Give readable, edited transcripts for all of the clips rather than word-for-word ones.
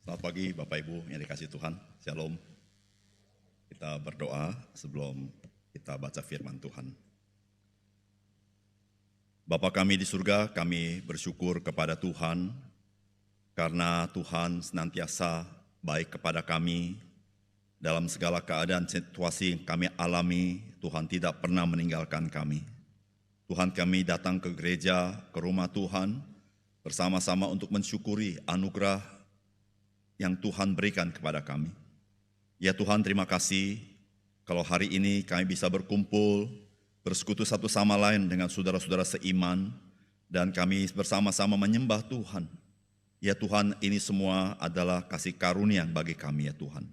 Selamat pagi Bapak Ibu yang dikasihi Tuhan, Shalom. Kita berdoa sebelum kita baca firman Tuhan. Bapa kami di surga, kami bersyukur kepada Tuhan karena Tuhan senantiasa baik kepada kami dalam segala keadaan situasi yang kami alami. Tuhan tidak pernah meninggalkan kami. Tuhan, kami datang ke gereja, ke rumah Tuhan bersama-sama untuk mensyukuri anugerah yang Tuhan berikan kepada kami. Ya Tuhan, terima kasih kalau hari ini kami bisa berkumpul, bersekutu satu sama lain dengan saudara-saudara seiman, dan kami bersama-sama menyembah Tuhan. Ya Tuhan, ini semua adalah kasih karunia bagi kami ya Tuhan.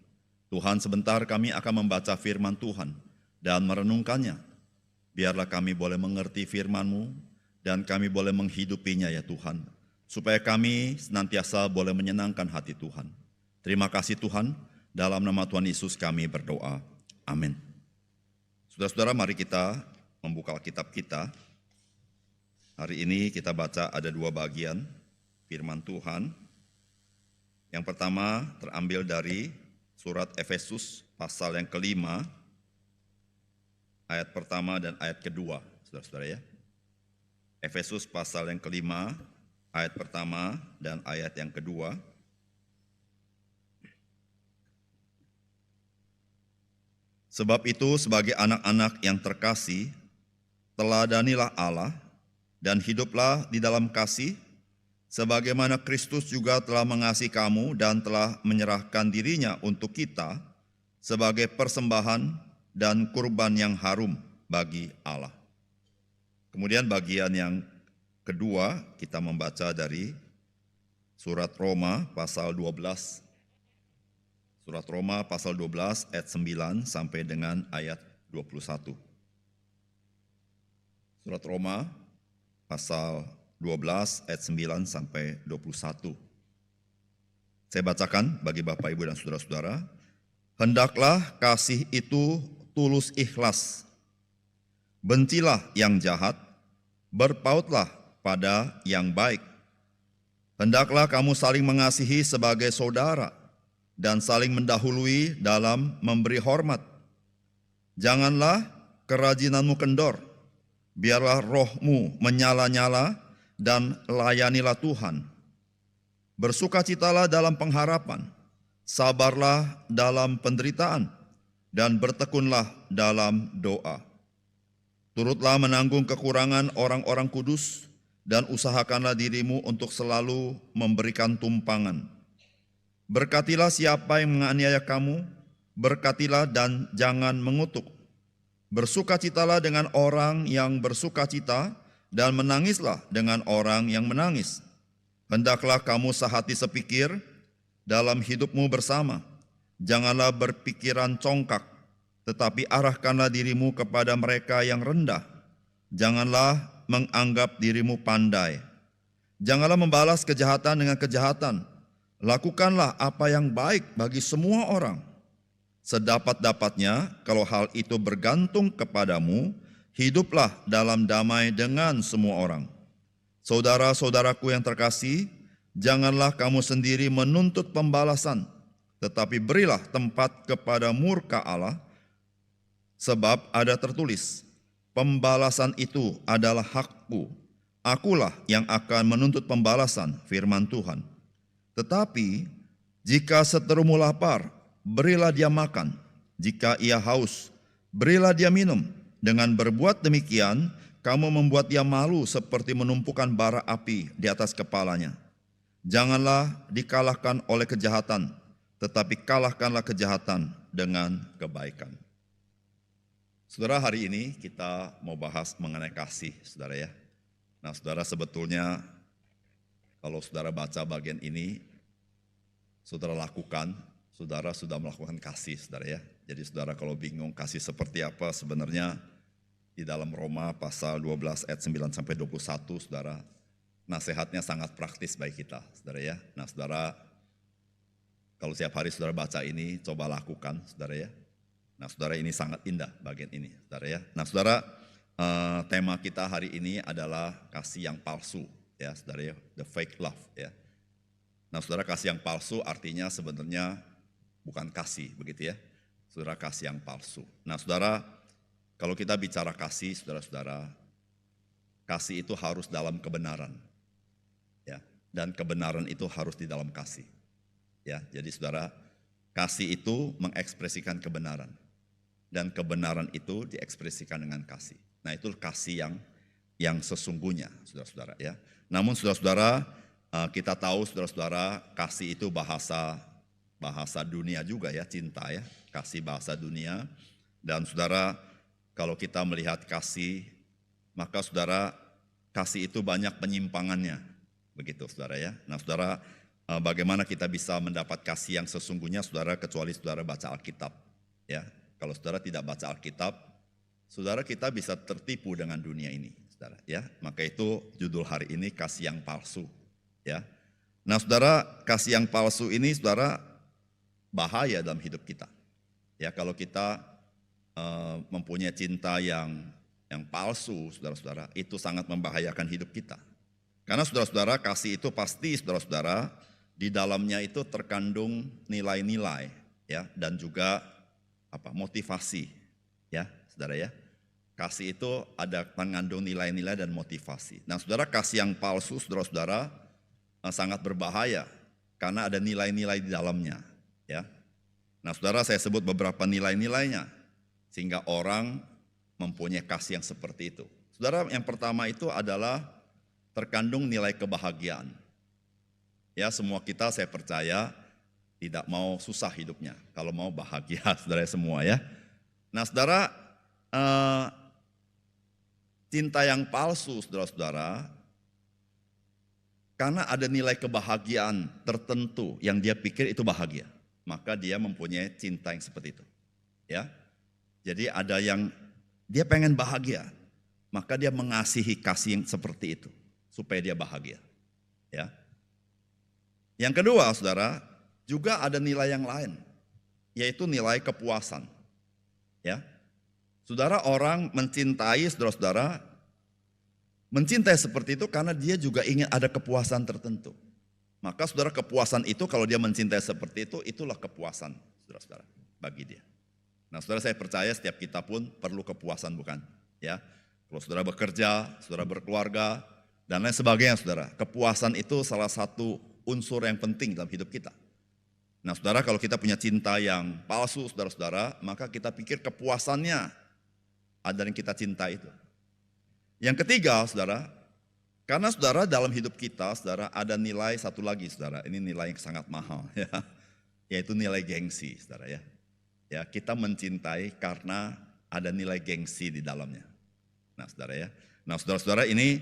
Tuhan, sebentar kami akan membaca firman Tuhan dan merenungkannya. Biarlah kami boleh mengerti firman-Mu dan kami boleh menghidupinya ya Tuhan, supaya kami senantiasa boleh menyenangkan hati Tuhan. Terima kasih Tuhan, dalam nama Tuhan Yesus kami berdoa. Amin. Saudara-saudara, mari kita membuka Alkitab kita. Hari ini kita baca ada dua bagian firman Tuhan. Yang pertama terambil dari surat Efesus pasal yang kelima, ayat pertama dan ayat kedua, saudara-saudara ya. Efesus pasal yang kelima, ayat pertama dan ayat yang kedua. Sebab itu sebagai anak-anak yang terkasih, teladanilah Allah dan hiduplah di dalam kasih, sebagaimana Kristus juga telah mengasihi kamu dan telah menyerahkan dirinya untuk kita sebagai persembahan dan kurban yang harum bagi Allah. Kemudian bagian yang kedua kita membaca dari surat Roma pasal 12. Surat Roma pasal 12 ayat 9 sampai dengan ayat 21. Surat Roma pasal 12 ayat 9 sampai 21. Saya bacakan bagi Bapak, Ibu, dan saudara-saudara. Hendaklah kasih itu tulus ikhlas. Bencilah yang jahat, berpautlah pada yang baik. Hendaklah kamu saling mengasihi sebagai saudara dan saling mendahului dalam memberi hormat. Janganlah kerajinanmu kendor, biarlah rohmu menyala-nyala dan layanilah Tuhan. Bersukacitalah dalam pengharapan, sabarlah dalam penderitaan, dan bertekunlah dalam doa. Turutlah menanggung kekurangan orang-orang kudus, dan usahakanlah dirimu untuk selalu memberikan tumpangan. Berkatilah siapa yang menganiaya kamu, berkatilah dan jangan mengutuk. Bersukacitalah dengan orang yang bersukacita, dan menangislah dengan orang yang menangis. Hendaklah kamu sehati sepikir dalam hidupmu bersama. Janganlah berpikiran congkak, tetapi arahkanlah dirimu kepada mereka yang rendah. Janganlah menganggap dirimu pandai. Janganlah membalas kejahatan dengan kejahatan. Lakukanlah apa yang baik bagi semua orang. Sedapat-dapatnya, kalau hal itu bergantung kepadamu, hiduplah dalam damai dengan semua orang. Saudara-saudaraku yang terkasih, janganlah kamu sendiri menuntut pembalasan, tetapi berilah tempat kepada murka Allah, sebab ada tertulis, pembalasan itu adalah hakku, akulah yang akan menuntut pembalasan, firman Tuhan. Tetapi jika seterumu lapar, berilah dia makan. Jika ia haus, berilah dia minum. Dengan berbuat demikian, kamu membuat dia malu seperti menumpukan bara api di atas kepalanya. Janganlah dikalahkan oleh kejahatan, tetapi kalahkanlah kejahatan dengan kebaikan. Saudara, hari ini kita mau bahas mengenai kasih, saudara ya. Nah, saudara, sebetulnya kalau saudara baca bagian ini, saudara lakukan, saudara sudah melakukan kasih, saudara ya. Jadi saudara kalau bingung kasih seperti apa, sebenarnya di dalam Roma pasal 12 ayat 9 sampai 21, saudara, nasihatnya sangat praktis bagi kita, saudara ya. Nah saudara, kalau setiap hari saudara baca ini, coba lakukan, saudara ya. Nah saudara, ini sangat indah bagian ini, saudara ya. Nah saudara, tema kita hari ini adalah kasih yang palsu, ya saudara ya, the fake love ya. Nah, saudara, kasih yang palsu artinya sebenarnya bukan kasih, begitu ya. Saudara, kasih yang palsu. Nah, saudara, kalau kita bicara kasih, saudara-saudara, kasih itu harus dalam kebenaran. Ya, dan kebenaran itu harus di dalam kasih. Ya, jadi saudara, kasih itu mengekspresikan kebenaran. Dan kebenaran itu diekspresikan dengan kasih. Nah, itu kasih yang sesungguhnya, saudara-saudara ya. Namun saudara-saudara, kita tahu saudara-saudara, kasih itu bahasa dunia juga ya, cinta ya. Kasih bahasa dunia. Dan saudara, kalau kita melihat kasih, maka saudara, kasih itu banyak penyimpangannya. Begitu saudara ya. Nah saudara, bagaimana kita bisa mendapat kasih yang sesungguhnya saudara, kecuali saudara baca Alkitab ya. Kalau saudara tidak baca Alkitab, saudara, kita bisa tertipu dengan dunia ini saudara ya. Maka itu judul hari ini, kasih yang palsu ya. Nah saudara, kasih yang palsu ini saudara bahaya dalam hidup kita ya. Kalau kita mempunyai cinta yang palsu, saudara-saudara, itu sangat membahayakan hidup kita. Karena saudara-saudara, kasih itu pasti saudara-saudara, di dalamnya itu terkandung nilai-nilai ya, dan juga motivasi ya, saudara ya. Kasih itu ada mengandung nilai-nilai dan motivasi. Nah saudara, kasih yang palsu saudara-saudara sangat berbahaya karena ada nilai-nilai di dalamnya ya. Nah saudara, saya sebut beberapa nilai-nilainya sehingga orang mempunyai kasih yang seperti itu. Saudara, yang pertama itu adalah terkandung nilai kebahagiaan. Ya, semua kita saya percaya tidak mau susah hidupnya, kalau mau bahagia, saudara semua ya. Nah saudara, cinta yang palsu saudara-saudara, karena ada nilai kebahagiaan tertentu yang dia pikir itu bahagia, maka dia mempunyai cinta yang seperti itu. Ya, jadi ada yang dia pengen bahagia, maka dia mengasihi kasih yang seperti itu supaya dia bahagia. Ya. Yang kedua, saudara, juga ada nilai yang lain, yaitu nilai kepuasan. Ya. Saudara, orang mencintai saudara-saudara, mencintai seperti itu karena dia juga ingin ada kepuasan tertentu. Maka saudara, kepuasan itu kalau dia mencintai seperti itu, itulah kepuasan saudara-saudara bagi dia. Nah saudara, saya percaya setiap kita pun perlu kepuasan, bukan? Ya, kalau saudara bekerja, saudara berkeluarga, dan lain sebagainya saudara. Kepuasan itu salah satu unsur yang penting dalam hidup kita. Nah saudara, kalau kita punya cinta yang palsu saudara-saudara, maka kita pikir kepuasannya ada yang kita cinta itu. Yang ketiga saudara, karena saudara dalam hidup kita saudara ada nilai satu lagi saudara, ini nilai yang sangat mahal ya, yaitu nilai gengsi saudara ya. Ya, kita mencintai karena ada nilai gengsi di dalamnya. Nah saudara ya, nah saudara-saudara, ini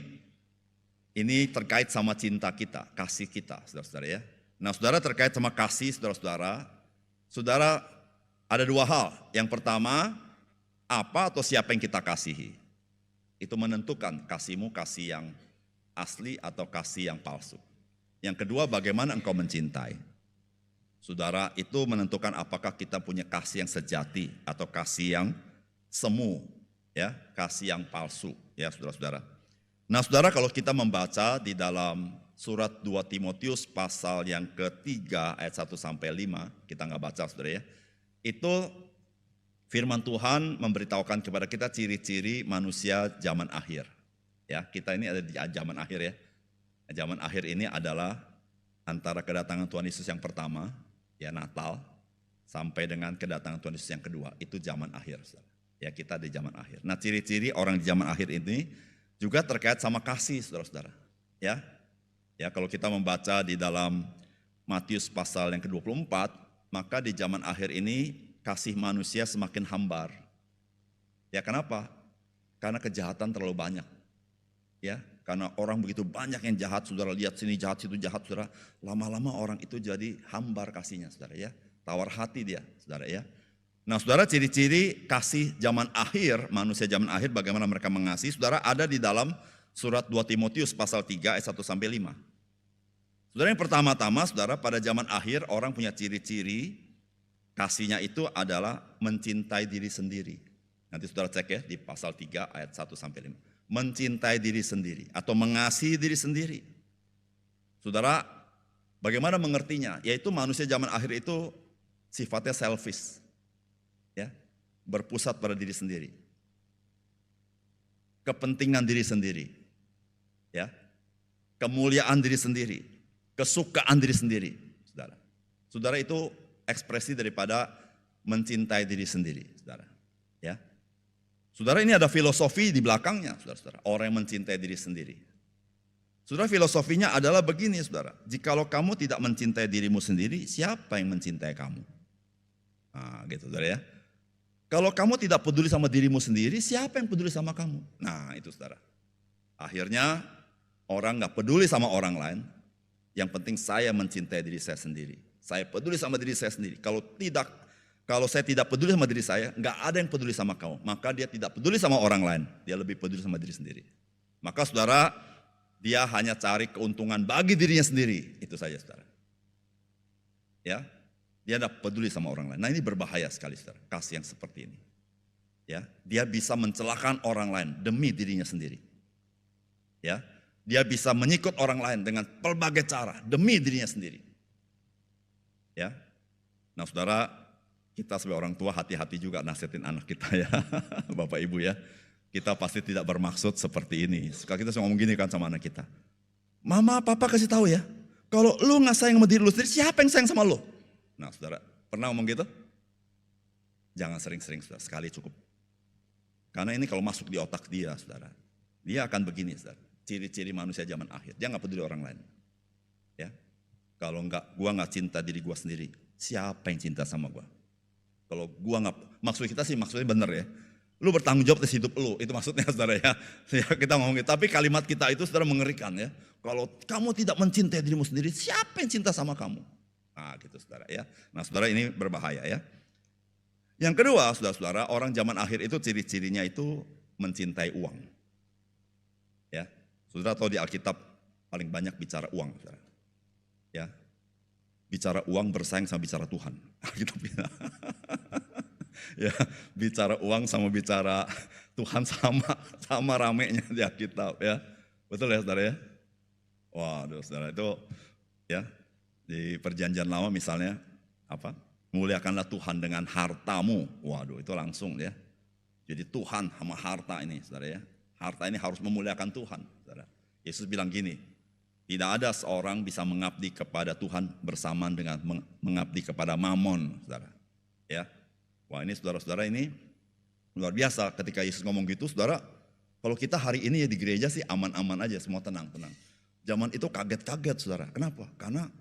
terkait sama cinta kita, kasih kita saudara-saudara ya. Nah saudara, terkait sama kasih saudara-saudara, saudara ada dua hal. Yang pertama, apa atau siapa yang kita kasihi. Itu menentukan kasihmu kasih yang asli atau kasih yang palsu. Yang kedua, bagaimana engkau mencintai. Saudara, itu menentukan apakah kita punya kasih yang sejati atau kasih yang semu, ya, kasih yang palsu, ya saudara-saudara. Nah saudara, kalau kita membaca di dalam surat 2 Timotius pasal yang ketiga ayat 1-5, kita nggak baca saudara ya, itu firman Tuhan memberitahukan kepada kita ciri-ciri manusia zaman akhir. Ya, kita ini ada di zaman akhir ya. Zaman akhir ini adalah antara kedatangan Tuhan Yesus yang pertama, ya Natal, sampai dengan kedatangan Tuhan Yesus yang kedua, itu zaman akhir. Ya, kita di zaman akhir. Nah, ciri-ciri orang di zaman akhir ini juga terkait sama kasih, saudara-saudara. Ya, ya kalau kita membaca di dalam Matius pasal yang ke-24, maka di zaman akhir ini kasih manusia semakin hambar. Ya, kenapa? Karena kejahatan terlalu banyak. Ya, karena orang begitu banyak yang jahat, saudara lihat sini jahat, situ jahat, saudara. Lama-lama orang itu jadi hambar kasihnya, saudara ya. Tawar hati dia, saudara ya. Nah saudara, ciri-ciri kasih zaman akhir, manusia zaman akhir, bagaimana mereka mengasihi, saudara, ada di dalam surat 2 Timotius pasal 3 ayat 1-5. Saudara, yang pertama-tama saudara, pada zaman akhir orang punya ciri-ciri kasihnya itu adalah mencintai diri sendiri. Nanti saudara cek ya di pasal 3 ayat 1-5. Mencintai diri sendiri atau mengasihi diri sendiri. Saudara, Bagaimana mengertinya? Yaitu manusia zaman akhir itu sifatnya selfish, ya, berpusat pada diri sendiri, kepentingan diri sendiri, ya, kemuliaan diri sendiri, kesukaan diri sendiri, saudara. Saudara, itu ekspresi daripada mencintai diri sendiri, saudara. Ya, saudara, ini ada filosofi di belakangnya, saudara-saudara. Orang yang mencintai diri sendiri. Saudara, filosofinya adalah begini, saudara. Jikalau kamu tidak mencintai dirimu sendiri, siapa yang mencintai kamu? Nah, gitu, saudara ya. Kalau kamu tidak peduli sama dirimu sendiri, siapa yang peduli sama kamu? Nah, itu, saudara. Akhirnya orang nggak peduli sama orang lain. Yang penting saya mencintai diri saya sendiri. Saya peduli sama diri saya sendiri. Kalau saya tidak peduli sama diri saya, nggak ada yang peduli sama kamu. Maka dia tidak peduli sama orang lain. Dia lebih peduli sama diri sendiri. Maka, saudara, dia hanya cari keuntungan bagi dirinya sendiri. Itu saja, saudara. Ya, dia tidak peduli sama orang lain. Nah, ini berbahaya sekali, saudara. Kasih yang seperti ini. Ya, dia bisa mencelakakan orang lain demi dirinya sendiri. Ya, dia bisa menyikut orang lain dengan pelbagai cara demi dirinya sendiri. Ya, nah, saudara, kita sebagai orang tua hati-hati juga nasihatin anak kita, ya, Bapak Ibu, ya. Kita pasti tidak bermaksud seperti ini. Suka kita ngomong gini kan sama anak kita. Mama, papa kasih tahu ya, kalau lu nggak sayang sama diri lu sendiri, siapa yang sayang sama lu? Nah, saudara, pernah ngomong gitu? Jangan sering-sering, saudara, sekali cukup. Karena ini kalau masuk di otak dia, saudara, dia akan begini, saudara. Ciri-ciri manusia zaman akhir, dia nggak peduli orang lain. Ya, kalau gua nggak cinta diri gua sendiri, siapa yang cinta sama gua? Kalau gua nggak, maksudnya benar ya. Lu bertanggung jawab atas hidup lu, itu maksudnya, saudara ya. Kita ngomongin, tapi kalimat kita itu, saudara, mengerikan ya. Kalau kamu tidak mencintai dirimu sendiri, siapa yang cinta sama kamu? Nah, gitu, saudara ya. Nah, saudara, ini berbahaya ya. Yang kedua, saudara-saudara, orang zaman akhir itu ciri-cirinya itu mencintai uang. Ya, saudara tahu di Alkitab paling banyak bicara uang, saudara. Ya, bicara uang bersaing sama bicara Tuhan. Alkitab. Ya, bicara uang sama bicara Tuhan sama ramenya di Alkitab, ya. Betul ya, saudara ya? Waduh, saudara, itu ya, di Perjanjian Lama misalnya apa? Muliakanlah Tuhan dengan hartamu. Waduh, itu langsung ya. Jadi Tuhan sama harta ini, saudara ya. Harta ini harus memuliakan Tuhan, saudara. Yesus bilang gini, tidak ada seorang bisa mengabdi kepada Tuhan bersamaan dengan mengabdi kepada Mamon, saudara. Ya. Wah, ini saudara-saudara, ini luar biasa ketika Yesus ngomong gitu, saudara. Kalau kita hari ini ya di gereja sih aman-aman aja, semua tenang-tenang. Zaman itu kaget-kaget, saudara. Kenapa? Karena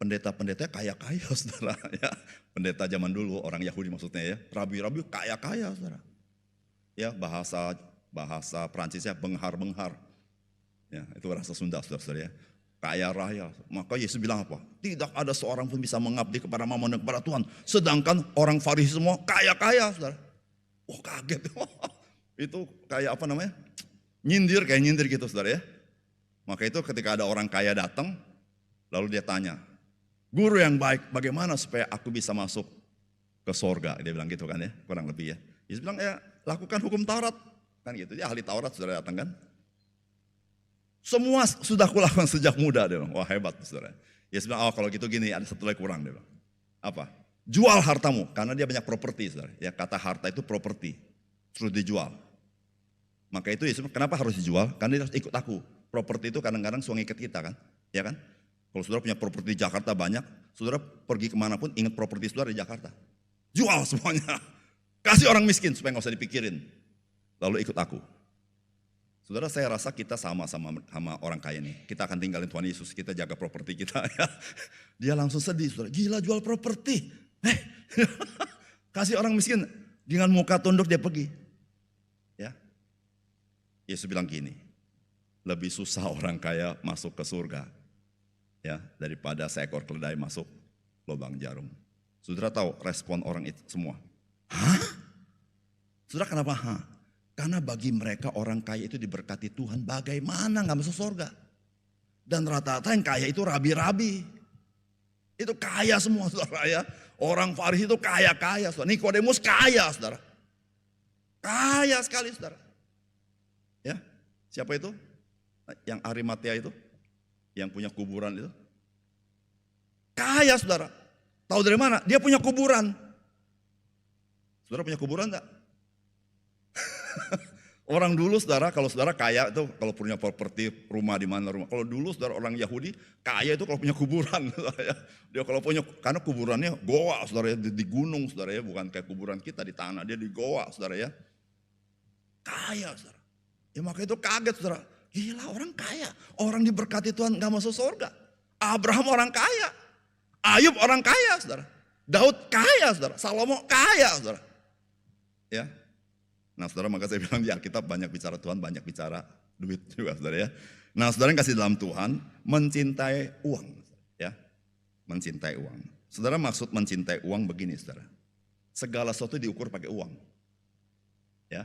pendeta-pendeta kaya-kaya, saudara. Ya, pendeta zaman dulu, orang Yahudi maksudnya ya, rabi-rabi kaya-kaya, saudara. Ya, bahasa Prancisnya benghar-benghar. Ya, itu bahasa Sunda, saudara-saudara ya. Kaya raya. Maka Yesus bilang apa? Tidak ada seorang pun bisa mengabdi kepada Mamon dan kepada Tuhan. Sedangkan orang Farisi semua kaya-kaya, saudara. Wah, kaget. Itu kayak apa namanya? Kayak nyindir gitu, saudara ya. Maka itu ketika ada orang kaya datang, lalu dia tanya, guru yang baik, bagaimana supaya aku bisa masuk ke sorga? Dia bilang gitu kan ya, kurang lebih ya. Yesus bilang, ya lakukan hukum Taurat. Kan gitu, dia ahli Taurat, saudara, datang kan. Semua sudah kulakukan sejak muda, dia bilang. Wah, hebat, saudara. Yesus bilang, oh kalau gitu gini, ada satu lagi kurang, dia bilang. Apa? Jual hartamu, karena dia banyak properti, saudara. Ya, kata harta itu properti, terus dijual. Maka itu Yesus, kenapa harus dijual? Karena dia harus ikut aku. Properti itu kadang-kadang suka ngikat kita kan, ya kan? Kalau saudara punya properti di Jakarta banyak, saudara pergi kemanapun ingat properti saudara di Jakarta. Jual semuanya, kasih orang miskin supaya nggak usah dipikirin. Lalu ikut aku. Saudara, saya rasa kita sama orang kaya nih. Kita akan tinggalin Tuhan Yesus, kita jaga properti kita. Ya. Dia langsung sedih, saudara. Gila, jual properti. Kasih orang miskin, dengan muka tunduk dia pergi. Ya, Yesus bilang gini, lebih susah orang kaya masuk ke surga, ya, daripada seekor keledai masuk lubang jarum. Saudara tahu respon orang itu semua? Hah? Saudara, kenapa hah? Karena bagi mereka orang kaya itu diberkati Tuhan, bagaimana gak masuk surga? Dan rata-rata yang kaya itu rabi-rabi. Itu kaya semua, saudara ya. Orang Farisi itu kaya-kaya, saudara. Nikodemus kaya, saudara. Kaya sekali, saudara. Ya, siapa itu? Yang Arimatea itu, yang punya kuburan itu. Kaya saudara. Tahu dari mana? Dia punya kuburan. Saudara punya kuburan enggak? Orang dulu saudara, kalau saudara kaya itu kalau punya properti rumah di mana rumah. Kalau dulu saudara orang Yahudi kaya itu kalau punya kuburan. Saudara, ya. Dia kalau punya, karena kuburannya goa saudara ya, di gunung saudara ya, bukan kayak kuburan kita di tanah, dia di goa saudara ya. Kaya saudara. Ya maka itu kaget saudara. Gila orang kaya, orang diberkati Tuhan gak masuk surga. Abraham orang kaya, Ayub orang kaya saudara. Daud kaya saudara, Salomo kaya saudara. Ya. Nah saudara, maka saya bilang di Alkitab banyak bicara Tuhan, banyak bicara duit juga saudara ya. Nah saudara yang kasih dalam Tuhan, mencintai uang. Ya, mencintai uang. Saudara, maksud mencintai uang begini saudara. Segala sesuatu diukur pakai uang. Ya,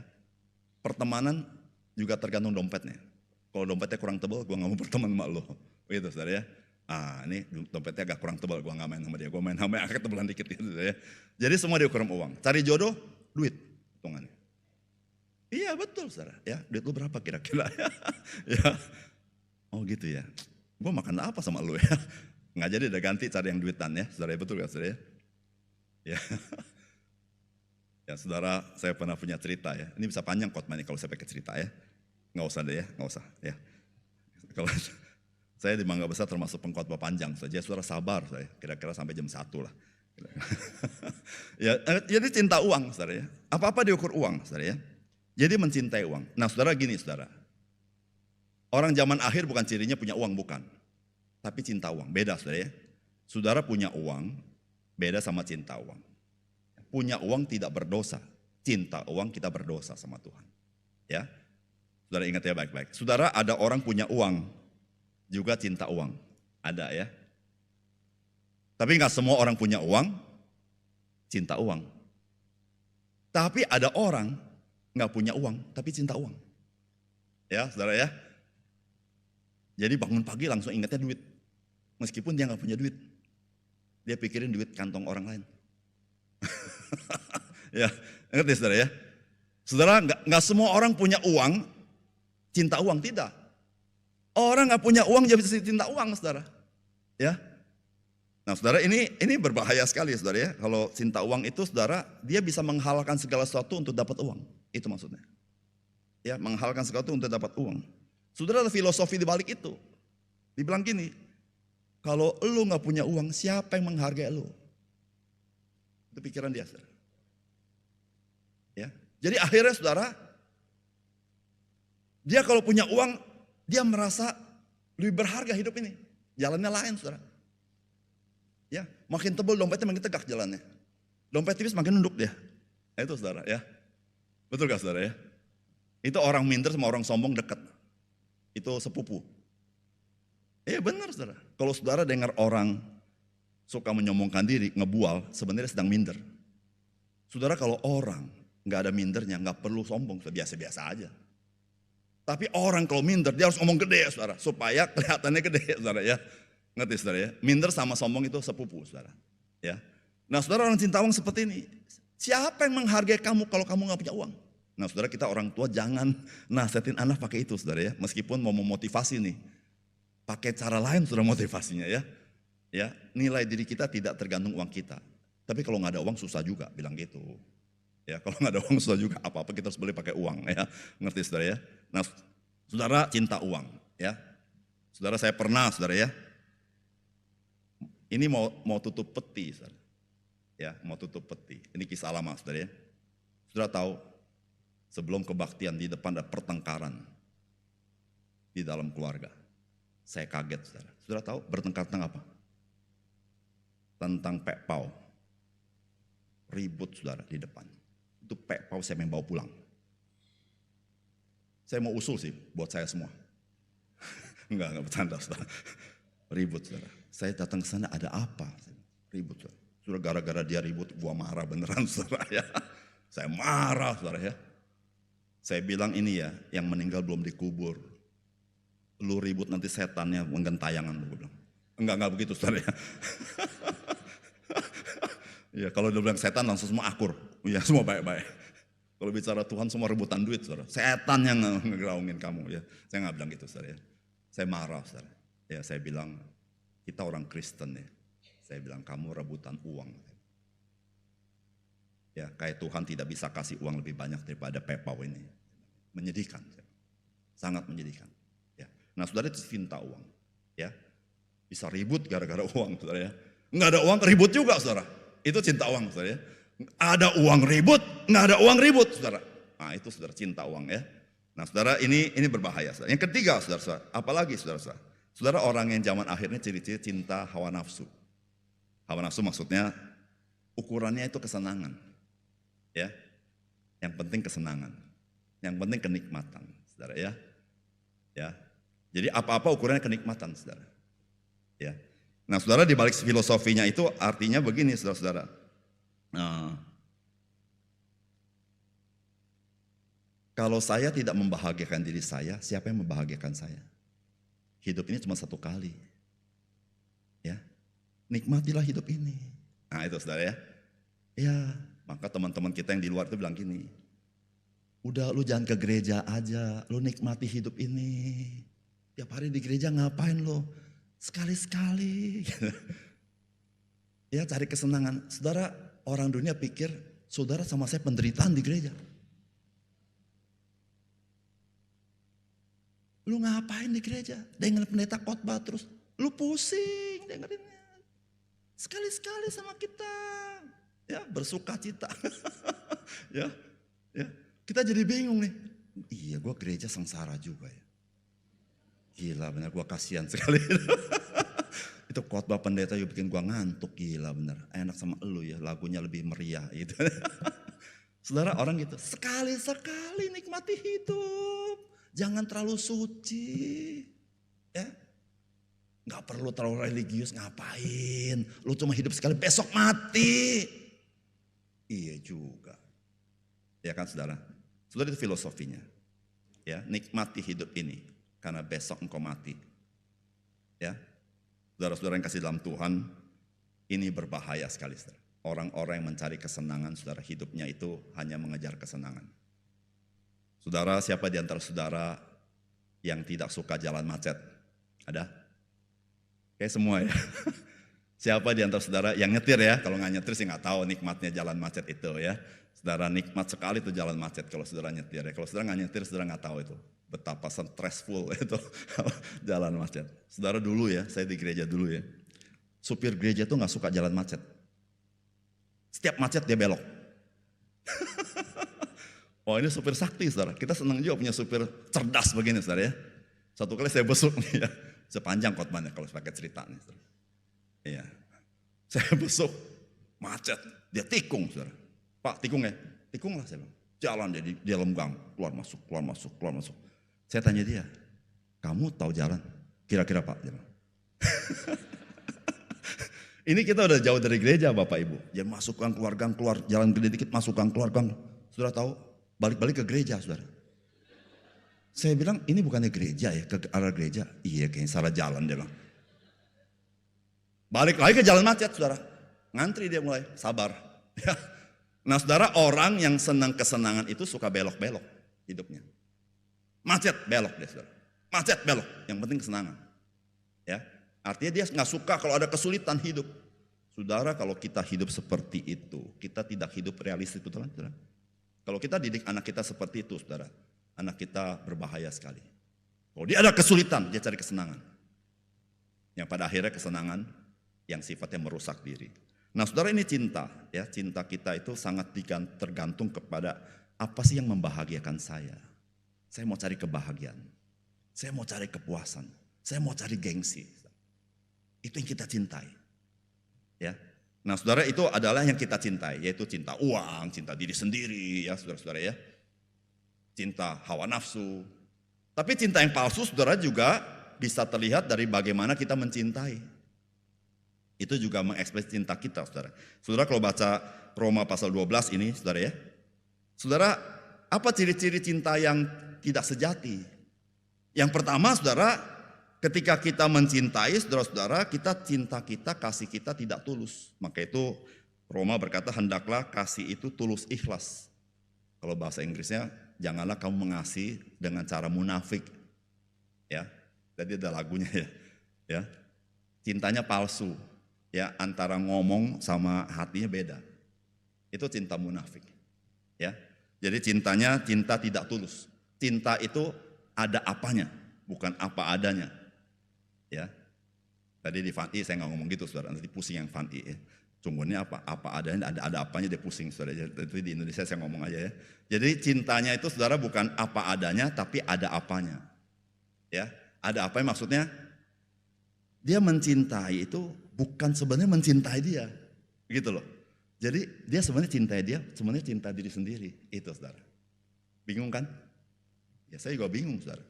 pertemanan juga tergantung dompetnya. Kalau dompetnya kurang tebal, gue gak mau berteman sama lo. Begitu saudara ya. Ah ini dompetnya agak kurang tebal, gue gak main sama dia. Gue main sama yang agak tebalan dikit gitu saudara ya. Jadi semua diukur sama uang. Cari jodoh, duit hitungannya. Iya betul saudara, ya duit lu berapa kira-kira ya? Ya, oh gitu ya. Gue makan apa sama lu ya? Nggak jadi udah ganti cari yang duitan ya, saudara ya, betul gak saudara ya? Ya, ya saudara, saya pernah punya cerita ya. Ini bisa panjang khotbah nih kalau saya pakai cerita ya. Nggak usah deh ya, nggak usah ya. Kalau saya di Mangga Besar termasuk pengkhotbah panjang saja, saudara sabar saya, kira-kira sampai jam 1 lah. Ya, jadi cinta uang saudara ya. Apa-apa diukur uang saudara ya. Jadi mencintai uang. Nah saudara gini saudara. Orang zaman akhir bukan cirinya punya uang, bukan. Tapi cinta uang, beda saudara ya. Saudara punya uang, beda sama cinta uang. Punya uang tidak berdosa. Cinta uang kita berdosa sama Tuhan. Ya, saudara ingat ya baik-baik. Saudara, ada orang punya uang, juga cinta uang. Ada ya. Tapi gak semua orang punya uang, cinta uang. Tapi ada orang nggak punya uang, tapi cinta uang. Ya, saudara ya. Jadi bangun pagi langsung ingatnya duit. Meskipun dia nggak punya duit. Dia pikirin duit kantong orang lain. Ya, ngerti saudara ya. Saudara, nggak semua orang punya uang, cinta uang, tidak. Orang nggak punya uang jadi cinta uang, saudara. Ya. Nah saudara, ini berbahaya sekali saudara ya. Kalau cinta uang itu saudara, dia bisa menghalalkan segala sesuatu untuk dapat uang. Itu maksudnya. Ya, menghalalkan sesuatu untuk dapat uang. Saudara, ada filosofi di balik itu. Dibilang gini, kalau lu gak punya uang, siapa yang menghargai lu? Itu pikiran dia saudara. Ya. Jadi akhirnya saudara, dia kalau punya uang, dia merasa lebih berharga hidup ini. Jalannya lain saudara. Ya, makin tebal dompetnya makin tegak jalannya. Dompet tipis makin nunduk dia. Nah, itu saudara ya. Betul gak saudara ya? Itu orang minder sama orang sombong dekat. Itu sepupu. Benar saudara. Kalau saudara dengar orang suka menyombongkan diri, ngebual, sebenarnya sedang minder. Saudara, kalau orang gak ada mindernya, gak perlu sombong, biasa-biasa aja. Tapi orang kalau minder, dia harus ngomong gede saudara, supaya kelihatannya gede saudara ya. Ngerti saudara ya? Minder sama sombong itu sepupu saudara. Ya. Nah saudara, orang cinta uang seperti ini. Siapa yang menghargai kamu kalau kamu gak punya uang? Nah saudara, kita orang tua jangan nasihatin anak pakai itu saudara ya. Meskipun mau memotivasi nih, pakai cara lain saudara motivasinya ya. Ya, nilai diri kita tidak tergantung uang kita. Tapi kalau gak ada uang susah juga, bilang gitu. Ya, kalau gak ada uang susah juga, apa-apa kita harus beli pakai uang ya. Ngerti saudara ya. Nah saudara, cinta uang ya. Saudara, saya pernah saudara ya. Ini mau tutup peti saudara. Ya, mau tutup peti. Ini kisah lama saudara ya. Saudara tahu, sebelum kebaktian di depan ada pertengkaran di dalam keluarga. Saya kaget saudara. Saudara tahu bertengkar tentang apa? Tentang pekpau. Ribut saudara di depan. Itu pekpau saya mau bawa pulang. Saya mau usul sih buat saya semua. Enggak bercanda saudara. Ribut saudara. Saya datang ke sana ada apa? Ribut saudara. Sudah gara-gara dia ribut, gua marah beneran saudara ya. Saya marah saudara ya. Saya bilang ini ya, yang meninggal belum dikubur. Lu ribut nanti setannya menggentayangan lu bilang. Enggak begitu saudara ya. Ya kalau dia bilang setan langsung semua akur. Ya semua baik-baik. Kalau bicara Tuhan semua rebutan duit saudara. Setan yang ngegeraungin kamu ya. Saya nggak bilang gitu saudara ya. Saya marah saudara. Ya saya bilang kita orang Kristen ya. Saya bilang, kamu rebutan uang. Ya, kayak Tuhan tidak bisa kasih uang lebih banyak daripada Pepau ini. Menyedihkan, sangat menyedihkan. Ya. Nah, saudara itu cinta uang. Ya, bisa ribut gara-gara uang, saudara ya. Nggak ada uang ribut juga, saudara. Itu cinta uang, saudara ya. Ada uang ribut, nggak ada uang ribut, saudara. Nah, itu saudara cinta uang ya. Nah, saudara ini berbahaya, saudara. Yang ketiga, saudara, apalagi saudara, saudara orang yang zaman akhirnya ciri-ciri cinta hawa nafsu. Hawa nafsu maksudnya ukurannya itu kesenangan. Ya, yang penting kesenangan, yang penting kenikmatan, saudara ya. Ya, jadi apa-apa ukurannya kenikmatan, saudara. Ya, nah saudara di balik filosofinya itu artinya begini, saudara-saudara. Kalau saya tidak membahagiakan diri saya, siapa yang membahagiakan saya? Hidup ini cuma satu kali. Ya, nikmatilah hidup ini. Nah itu saudara ya. Ya, maka teman-teman kita yang di luar itu bilang gini, udah lu jangan ke gereja aja, lu nikmati hidup ini. Tiap hari di gereja ngapain lu? Sekali-sekali. Ya cari kesenangan. Saudara, orang dunia pikir saudara sama saya penderitaan di gereja. Lu ngapain di gereja? Dengerin pendeta khotbah terus. Lu pusing dengerinnya. Sekali-sekali sama kita. Ya bersuka cita. ya, kita jadi bingung nih. Iya gue gereja sengsara juga ya. Gila benar gue kasihan sekali. Itu khotbah pendeta juga bikin gue ngantuk, gila benar. Enak sama elu ya, lagunya lebih meriah gitu. Saudara orang gitu, sekali-sekali nikmati hidup. Jangan terlalu suci. Ya. Gak perlu terlalu religius, ngapain. Lu cuma hidup sekali, besok mati. Iya juga. Ya kan saudara? Saudara itu filosofinya. Ya, nikmati hidup ini. Karena besok engkau mati. Ya. Saudara-saudara yang kasih dalam Tuhan, ini berbahaya sekali saudara. Orang-orang yang mencari kesenangan, saudara hidupnya itu hanya mengejar kesenangan. Saudara, siapa di antara saudara yang tidak suka jalan macet? Ada? Kayak semua ya. Siapa di antara saudara yang nyetir ya? Kalau nggak nyetir sih nggak tahu nikmatnya jalan macet itu ya. Saudara nikmat sekali tuh jalan macet kalau saudara nyetir ya. Kalau saudara nggak nyetir, saudara nggak tahu itu betapa stressful itu jalan macet. Saudara dulu ya, saya di gereja dulu ya. Supir gereja tuh nggak suka jalan macet. Setiap macet dia belok. Oh ini supir sakti saudara. Kita senang juga punya supir cerdas begini saudara ya. Satu kali saya besuk nih ya. Sepanjang khotbahnya kalau pakai cerita nih saudara. Iya. Saya besuk macet. Dia tikung saudara. Pak tikung ya? Tikung lah saya bilang. Jalan dia di dalam gang. Keluar masuk, keluar masuk, keluar masuk. Saya tanya dia. Kamu tahu jalan? Kira-kira Pak. Dia bilang. Ini kita udah jauh dari gereja Bapak Ibu. Jangan masuk gang, keluar jalan gede dikit, masuk gang, keluar gang. Saudara tahu? Balik-balik ke gereja saudara. Saya bilang ini bukannya gereja ya, ke arah gereja. Iya kayaknya salah jalan dia bilang. Balik lagi ke jalan macet saudara. Ngantri dia mulai, sabar. Nah saudara, orang yang senang kesenangan itu suka belok-belok hidupnya. Macet, belok dia saudara. Macet, belok. Yang penting kesenangan. Ya, artinya dia nggak suka kalau ada kesulitan hidup. Saudara, kalau kita hidup seperti itu, kita tidak hidup realistis, betul kan saudara? Kalau kita didik anak kita seperti itu, saudara, anak kita berbahaya sekali. Kalau dia ada kesulitan, dia cari kesenangan. Yang pada akhirnya kesenangan yang sifatnya merusak diri. Nah saudara, ini cinta, ya cinta kita itu sangat tergantung kepada apa sih yang membahagiakan saya. Saya mau cari kebahagiaan, saya mau cari kepuasan, saya mau cari gengsi. Itu yang kita cintai. Ya. Nah saudara, itu adalah yang kita cintai, yaitu cinta uang, cinta diri sendiri ya saudara-saudara ya. Cinta hawa nafsu. Tapi cinta yang palsu saudara juga bisa terlihat dari bagaimana kita mencintai. Itu juga mengekspresi cinta kita saudara. Saudara kalau baca Roma pasal 12 ini saudara ya. Saudara, apa ciri-ciri cinta yang tidak sejati? Yang pertama saudara, ketika kita mencintai saudara-saudara, cinta kita, kasih kita tidak tulus. Maka itu Roma berkata hendaklah kasih itu tulus ikhlas. Kalau bahasa Inggrisnya, janganlah kamu mengasihi dengan cara munafik. Ya, jadi ada lagunya ya. Ya, cintanya palsu. Ya, antara ngomong sama hatinya beda. Itu cinta munafik. Ya. Jadi cintanya cinta tidak tulus. Cinta itu ada apanya, bukan apa adanya. Ya. Tadi di Fan I saya nggak ngomong gitu, saudara. Nanti pusing yang Fan I. Ya. Sungguhnya apa? Apa adanya, ada apanya dia pusing, saudara. Jadi di Indonesia saya ngomong aja ya. Jadi cintanya itu, saudara, bukan apa adanya, tapi ada apanya. Ya, ada apanya maksudnya? Dia mencintai itu bukan sebenarnya mencintai dia, gitu loh. Jadi dia sebenarnya cintai dia, sebenarnya cinta diri sendiri, itu saudara. Bingung kan? Ya saya juga bingung saudara.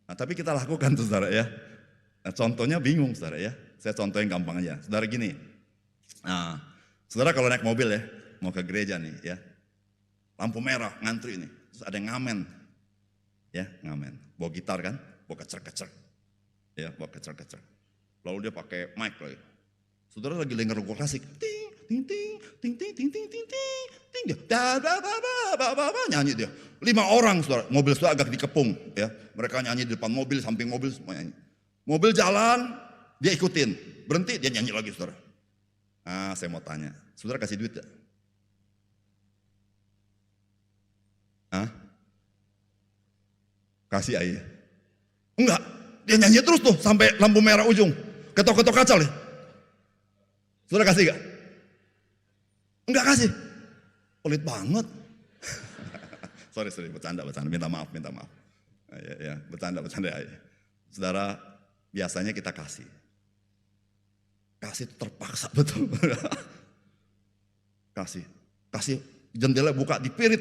Nah, tapi kita lakukan tuh saudara ya. Nah, contohnya bingung saudara ya. Saya contohin gampang aja. Saudara gini, nah, saudara kalau naik mobil ya, mau ke gereja nih ya, lampu merah ngantri nih, terus ada yang ngamen, ya ngamen, bawa gitar kan, bawa kecer-kecer, ya bawa kecer-kecer. Lalu dia pakai mic lagi. Saudara lagi denger lagu klasik, ting ting ting ting ting ting ting ting ting, dia nyanyi dia. 5 orang saudara, mobil saudara agak dikepung, ya. Mereka nyanyi di depan mobil, samping mobil semua nyanyi. Mobil jalan, dia ikutin, berhenti dia nyanyi lagi saudara. Nah, saya mau tanya, saudara kasih duit gak? Hah? Kasih aja? Enggak, dia nyanyi terus tuh sampai lampu merah ujung. Ketok-ketok kaca nih. Saudara kasih gak? Enggak kasih. Pelit banget. sorry, bercanda, minta maaf. Ya, bercanda ya. Saudara, biasanya kita kasih. Kasih itu terpaksa betul. Kasih jendela buka dipirit.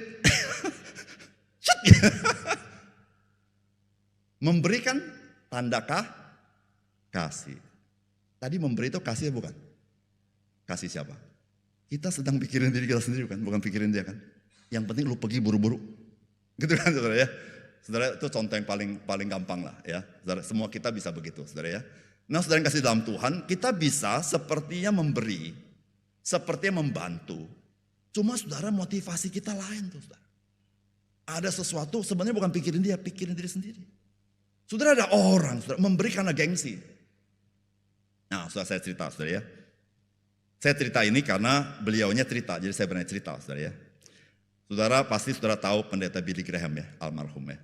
Memberikan tanda kasih. Tadi memberi itu kasih bukan? Kasih siapa? Kita sedang pikirin diri kita sendiri bukan pikirin dia kan? Yang penting lu pergi buru-buru. Gitu kan saudara ya? Saudara itu contoh yang paling gampang lah ya. Saudara, semua kita bisa begitu saudara ya. Nah saudara yang kasih dalam Tuhan, kita bisa sepertinya memberi, sepertinya membantu. Cuma saudara motivasi kita lain tuh saudara. Ada sesuatu sebenarnya bukan pikirin dia, pikirin diri sendiri. Saudara ada orang saudara, memberi karena gengsi. Nah, saya cerita, saudara ya. Saya cerita ini karena beliaunya cerita, jadi saya berani cerita, saudara ya. Saudara pasti saudara tahu pendeta Billy Graham ya, almarhum ya.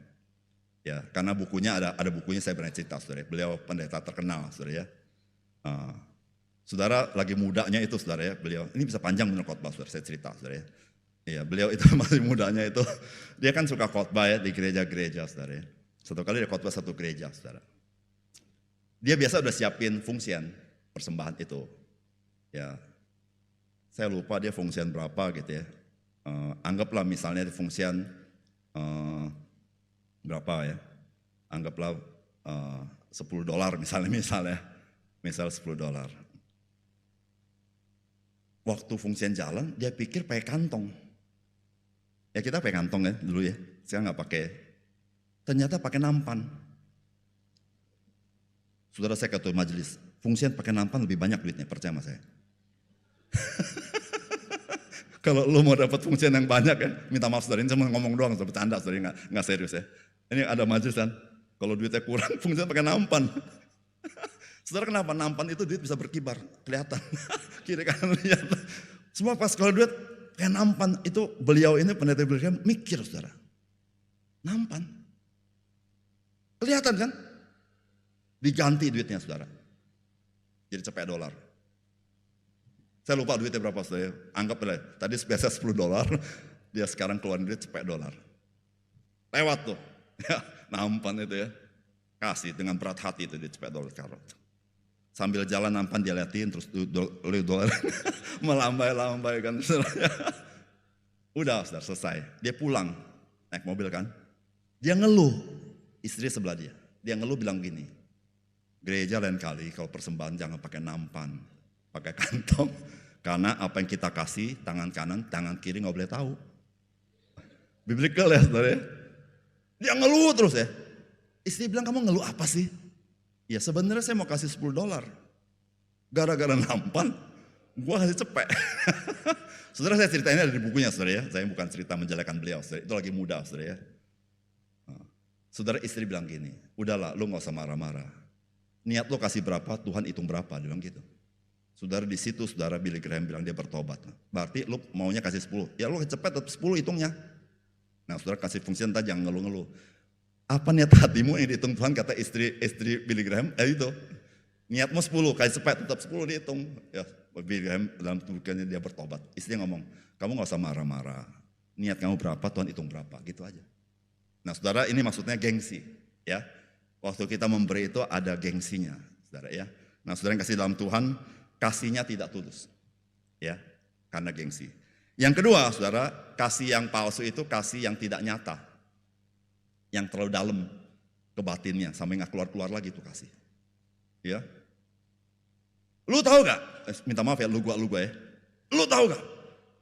Ya, karena bukunya ada bukunya saya berani cerita, saudara. Beliau pendeta terkenal, saudara ya. Saudara lagi mudanya itu, saudara ya. Beliau ini bisa panjang menurut khotbah, saudara. Saya cerita, saudara ya. Iya, beliau itu masih mudanya itu, dia kan suka khotbah ya di gereja-gereja, saudara ya. Satu kali dia khotbah satu gereja, saudara. Dia biasa udah siapin fungsian persembahan itu. Ya, saya lupa dia fungsian berapa gitu ya. Anggaplah misalnya fungsian berapa ya. Anggaplah $10 misalnya. Misal $10. Waktu fungsian jalan dia pikir pakai kantong. Ya kita pakai kantong ya dulu ya. Saya nggak pakai. Ternyata pakai nampan. Saudara saya ketua majelis, fungsian pakai nampan lebih banyak duitnya, percaya sama saya. Kalau lo mau dapat fungsian yang banyak kan, minta maaf saudara, ini cuma ngomong doang, bercanda saudara, nggak serius ya. Ini ada majelis kan, kalau duitnya kurang, fungsian pakai nampan. Saudara kenapa? Nampan itu duit bisa berkibar, kelihatan. Kiri kanan lihat. Semua pas kalau duit kayak nampan, itu beliau ini pendeta beliau mikir saudara. Nampan. Kelihatan kan? Diganti duitnya saudara. Jadi cepet $. Saya lupa duitnya berapa saudara. Anggap lah, tadi biasa $10, dia sekarang keluarin duit cepet $. Lewat tuh. Ya, nampan itu ya. Kasih dengan berat hati itu dia cepet $. Sambil jalan nampan dia liatin terus $. Melambai-lambai kan saudara. Udah saudara selesai. Dia pulang naik mobil kan. Dia ngeluh. Istri sebelah dia. Dia ngeluh bilang gini. Gereja lain kali kalau persembahan jangan pakai nampan, pakai kantong. Karena apa yang kita kasih, tangan kanan, tangan kiri gak boleh tahu. Biblical ya saudara ya. Dia ngeluh terus ya. Istri bilang, kamu ngeluh apa sih? Ya sebenarnya saya mau kasih $10. Gara-gara nampan, gua kasih cepet. Saudara saya cerita ini ada di bukunya saudara ya. Saya bukan cerita menjelekan beliau, saudara. Itu lagi muda saudara ya. Saudara istri bilang gini, udahlah lu gak usah marah-marah. Niat lo kasih berapa, Tuhan hitung berapa, dia bilang gitu. Saudara di situ, saudara Billy Graham bilang dia bertobat. Berarti lu maunya kasih 10. Ya lu cepet tetap 10 hitungnya. Nah saudara kasih fungsi entah jangan ngeluh-ngeluh. Apa niat hatimu yang dihitung Tuhan, kata istri Billy Graham? Itu. Niatmu 10, kasih cepet tetap 10 dihitung. Ya, Billy Graham dalam tulisannya dia bertobat. Istrinya ngomong, kamu gak usah marah-marah. Niat kamu berapa, Tuhan hitung berapa. Gitu aja. Nah saudara, ini maksudnya gengsi. Ya, waktu kita memberi itu ada gengsinya. Saudara ya. Nah saudara yang kasih dalam Tuhan, kasihnya tidak tulus, ya, karena gengsi. Yang kedua, saudara, kasih yang palsu itu kasih yang tidak nyata, yang terlalu dalam ke batinnya, sampai nggak keluar lagi itu kasih, ya. Lu tahu gak? Minta maaf ya, lu gua ya. Lu tahu gak?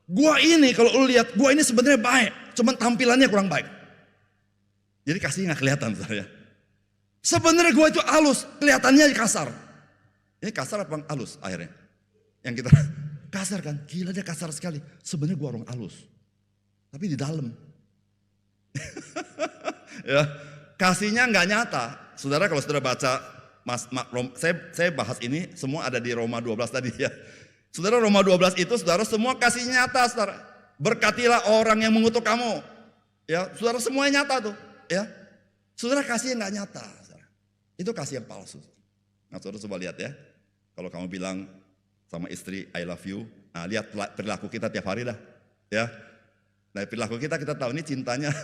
Gua ini kalau lu lihat, gua ini sebenarnya baik, cuman tampilannya kurang baik. Jadi kasih nggak kelihatan, saudara ya. Sebenarnya gua itu halus, kelihatannya kasar. Ini kasar apa halus akhirnya? Yang kita kasar kan? Gila dia kasar sekali. Sebenarnya gua orang halus. Tapi di dalam. Ya, kasihnya nggak nyata. Saudara kalau saudara baca, saya bahas ini semua ada di Roma 12 tadi ya. Saudara Roma 12 itu saudara semua kasih nyata saudara. Berkatilah orang yang mengutuk kamu. Ya, saudara semuanya nyata tuh. Ya, saudara kasih yang nggak nyata. Saudara. Itu kasih yang palsu. Nah saudara coba lihat ya. Kalau kamu bilang sama istri I love you, nah lihat perilaku kita tiap hari dah, ya. Nah perilaku kita tahu ini cintanya.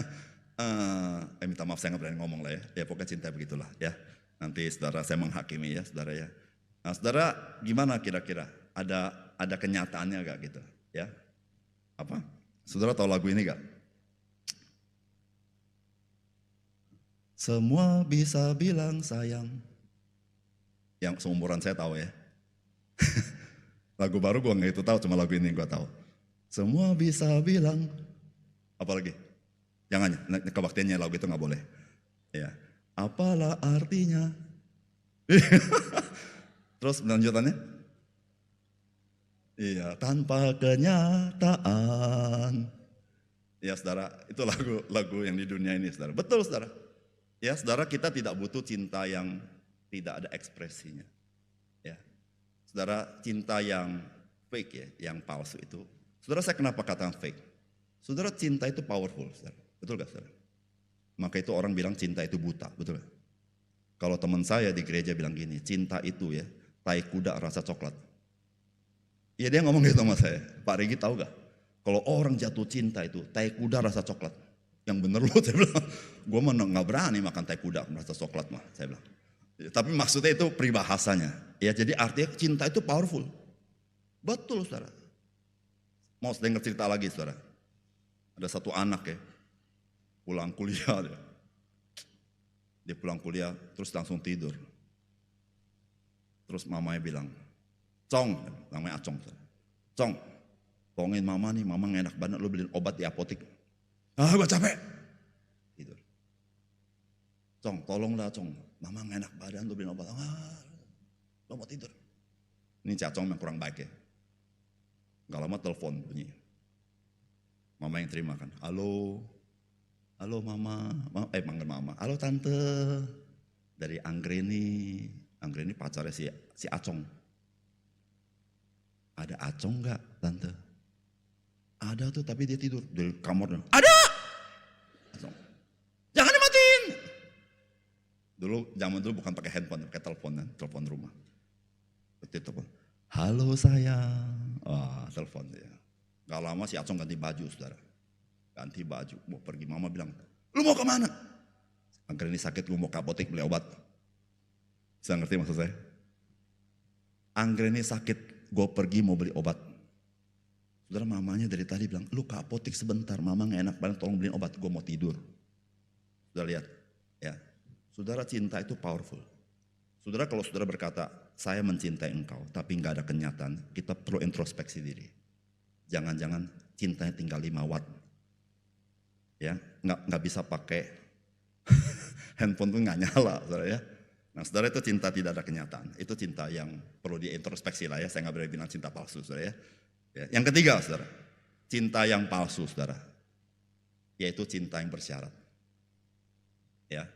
Minta maaf saya nggak berani ngomong lah ya. Ya pokoknya cinta begitulah ya. Nanti saudara saya menghakimi ya saudara ya. Nah saudara gimana kira-kira? Ada kenyataannya gak gitu? Ya. Apa? Saudara tahu lagu ini gak? Semua bisa bilang sayang. Yang seumuran saya tahu ya. Lagu baru gue nggak itu tahu, cuma lagu ini yang gue tahu. Semua bisa bilang, apalagi? Jangan, kebaktiannya lagu itu nggak boleh. Ya, apalah artinya? Terus lanjutannya? Iya, tanpa kenyataan. Ya saudara, itu lagu yang di dunia ini saudara. Betul saudara. Ya saudara, kita tidak butuh cinta yang tidak ada ekspresinya. Ya. Saudara, cinta yang fake ya, yang palsu itu. Saudara, saya kenapa katakan fake? Saudara, cinta itu powerful, saudara. Betul gak saudara? Maka itu orang bilang cinta itu buta, betul gak? Kalau teman saya di gereja bilang gini, cinta itu ya, tai kuda rasa coklat. Ya dia ngomong gitu sama saya, Pak Regi tahu gak? Kalau orang jatuh cinta itu, tai kuda rasa coklat. Yang bener loh, saya bilang. Gue mah gak berani makan tai kuda rasa coklat mah, saya bilang. Tapi maksudnya itu peribahasanya. Ya jadi artinya cinta itu powerful. Betul saudara. Mau dengar cerita lagi saudara. Ada satu anak ya. Pulang kuliah dia. Dia pulang kuliah terus langsung tidur. Terus mamanya bilang, Cong, namanya Acong. Saudara. Cong, tolongin mama nih, mama gak enak banget lu beliin obat di apotek. Ah gue capek. Tidur. Cong, tolonglah Cong. Mama gak enak badan, lu beliin obat. Lo mau tidur. Ini Cacong yang kurang baik ya. Gak lama telepon bunyi. Mama yang terima kan. Halo mama. Manggil mama. Halo tante. Dari Anggreni. Anggreni pacarnya si Acong. Ada Acong gak tante? Ada tuh tapi dia tidur. Dari kamar. Ada! Acong. Jangan dimatiin. Zaman dulu bukan pakai handphone, pakai telepon rumah. Telepon. Halo sayang. Wah, telepon dia. Gak lama si Acong ganti baju, saudara. Ganti baju, mau pergi. Mama bilang, lu mau kemana? Angker ini sakit, lu mau ke apotek beli obat. Saya ngerti maksud saya? Angker ini sakit, gue pergi mau beli obat. Saudara, mamanya dari tadi bilang, lu ke apotek sebentar, mama gak enak banget, tolong beliin obat, gue mau tidur. Saudara lihat, ya. Saudara, cinta itu powerful. Saudara, kalau saudara berkata, saya mencintai engkau, tapi nggak ada kenyataan, kita perlu introspeksi diri. Jangan-jangan cintanya tinggal 5 watt. Ya, nggak bisa pakai handphone tuh nggak nyala, saudara ya. Nah, saudara itu cinta tidak ada kenyataan. Itu cinta yang perlu diintrospeksi lah ya. Saya nggak berani bilang cinta palsu, saudara ya. Yang ketiga, saudara, cinta yang palsu, saudara, yaitu cinta yang bersyarat. Ya.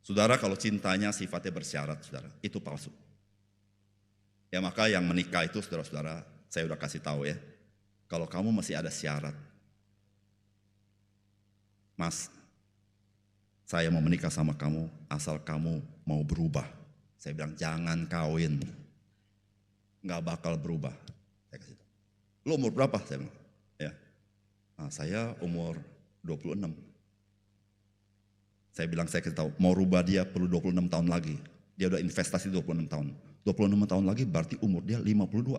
Saudara, kalau cintanya sifatnya bersyarat, saudara, itu palsu. Ya maka yang menikah itu saudara-saudara, saya udah kasih tahu ya. Kalau kamu masih ada syarat, Mas, saya mau menikah sama kamu asal kamu mau berubah. Saya bilang jangan kawin, nggak bakal berubah. Saya kasih tahu. Lu umur berapa? Saya bilang. Ya, nah, saya umur 26. Saya bilang saya kasih tahu, mau rubah dia perlu 26 tahun lagi. Dia udah investasi 26 tahun. 26 tahun lagi berarti umur dia 52.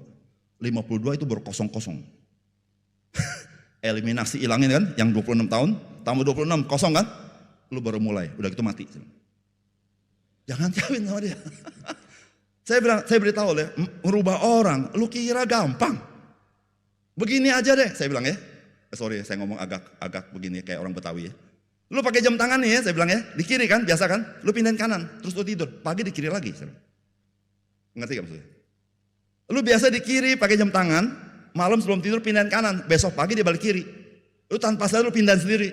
52 itu baru kosong-kosong. Eliminasi ilangin kan, yang 26 tahun, tambah 26 kosong kan? Lu baru mulai, udah gitu mati. Jangan kawin sama dia. Saya beritahu ya, merubah orang, lu kira gampang? Begini aja deh, saya bilang ya. Sorry, saya ngomong agak begini kayak orang Betawi ya. Lu pakai jam tangan nih ya, saya bilang ya, di kiri kan, biasa kan? Lu pindahin kanan, terus lu tidur, pagi di kiri lagi. Ngerti gak maksudnya? Lu biasa di kiri pakai jam tangan, malam sebelum tidur pindahin kanan, besok pagi dia balik kiri. Lu tanpa sadar lu pindahin sendiri.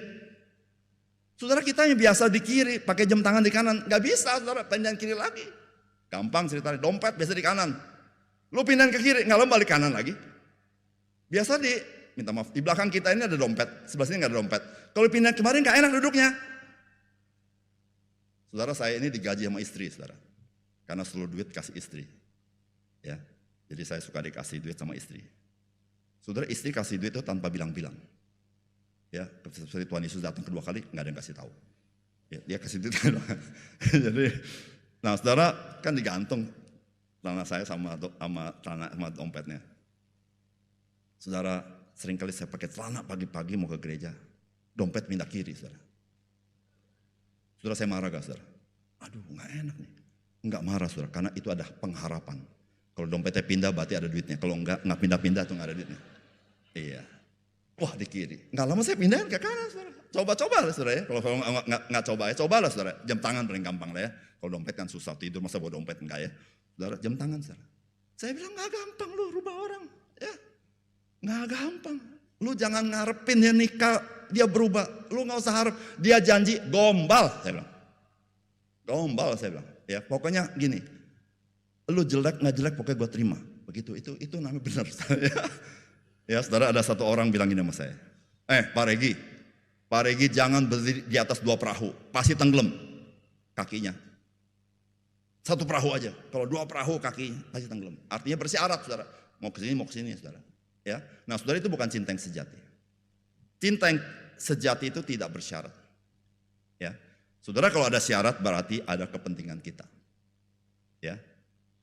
Saudara kita yang biasa di kiri pakai jam tangan di kanan, nggak bisa saudara pindahin kiri lagi. Gampang ceritanya, dompet biasa di kanan. Lu pindahin ke kiri, nggak lama balik kanan lagi. Biasa minta maaf, di belakang kita ini ada dompet, sebelah sini nggak ada dompet. Kalau pindah kemarin nggak enak duduknya. Saudara saya ini digaji sama istri, saudara. Karena seluruh duit kasih istri. Ya, jadi saya suka dikasih duit sama istri. Saudara, istri kasih duit itu tanpa bilang-bilang. Ya, seperti Tuhan Yesus datang kedua kali, nggak ada yang kasih tahu. Ya, dia kasih duit. Jadi, nah saudara kan digantung celana saya sama dompetnya. Saudara, seringkali saya pakai celana pagi-pagi mau ke gereja, dompet pindah kiri, saudara. Saudara saya marah gak, saudara? Aduh, nggak enak nih. Nggak marah, saudara, karena itu ada pengharapan. Kalau dompetnya pindah berarti ada duitnya. Kalau nggak pindah-pindah tuh nggak ada duitnya. Iya. Wah, di kiri. Nggak lama saya pindahin ke kanan, saudara. Coba-coba lah, saudara ya. Kalau nggak coba ya, cobalah, saudara. Jam tangan paling gampang lah ya. Kalau dompet kan susah tidur, masa bawa dompet enggak ya. Saudara, jam tangan, saudara. Saya bilang nggak gampang lu rubah orang, ya. Nggak gampang. Lu jangan ngarepin ya nikah dia berubah. Lu nggak usah harap dia janji gombal, saya bilang. Gombal, saya bilang. Ya, pokoknya gini. Lu jelek nggak jelek pokoknya gue terima. Begitu, itu namanya benar. Ya, saudara, ada satu orang bilang gini sama saya. Pak Regi jangan berdiri di atas 2 perahu, pasti tenggelam kakinya. 1 perahu aja, kalau 2 perahu kakinya pasti tenggelam. Artinya bersyarat, saudara. Mau ke sini, saudara. Ya, nah saudara, itu bukan cinta yang sejati. Cinta yang sejati itu tidak bersyarat. Ya, saudara, kalau ada syarat berarti ada kepentingan kita. Ya,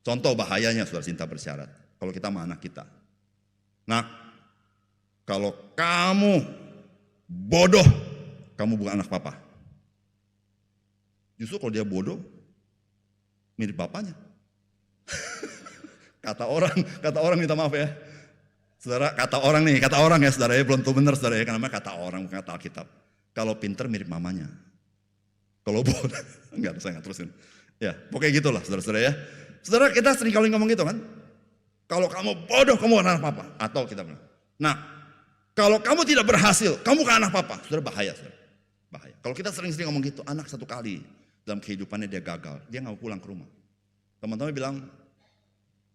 contoh bahayanya saudara cinta bersyarat. Kalau kita sama anak kita. Nah, kalau kamu bodoh, kamu bukan anak papa. Justru kalau dia bodoh, mirip bapaknya. Kata orang minta maaf ya. Saudara, kata orang ya saudara ya, belum tentu benar saudara ya, karena kata orang bukan kata Alkitab. Kalau pinter mirip mamanya. Kalau bodoh, enggak, saya nggak terusin. Ya, pokoknya gitulah saudara-saudara ya. Saudara, kita sering kali ngomong gitu kan. Kalau kamu bodoh, kamu bukan anak papa. Atau kita bilang, nah, kalau kamu tidak berhasil, kamu bukan anak papa. Saudara, bahaya, saudara. Bahaya. Kalau kita sering-sering ngomong gitu, anak satu kali dalam kehidupannya dia gagal, dia nggak mau pulang ke rumah. Teman-teman bilang,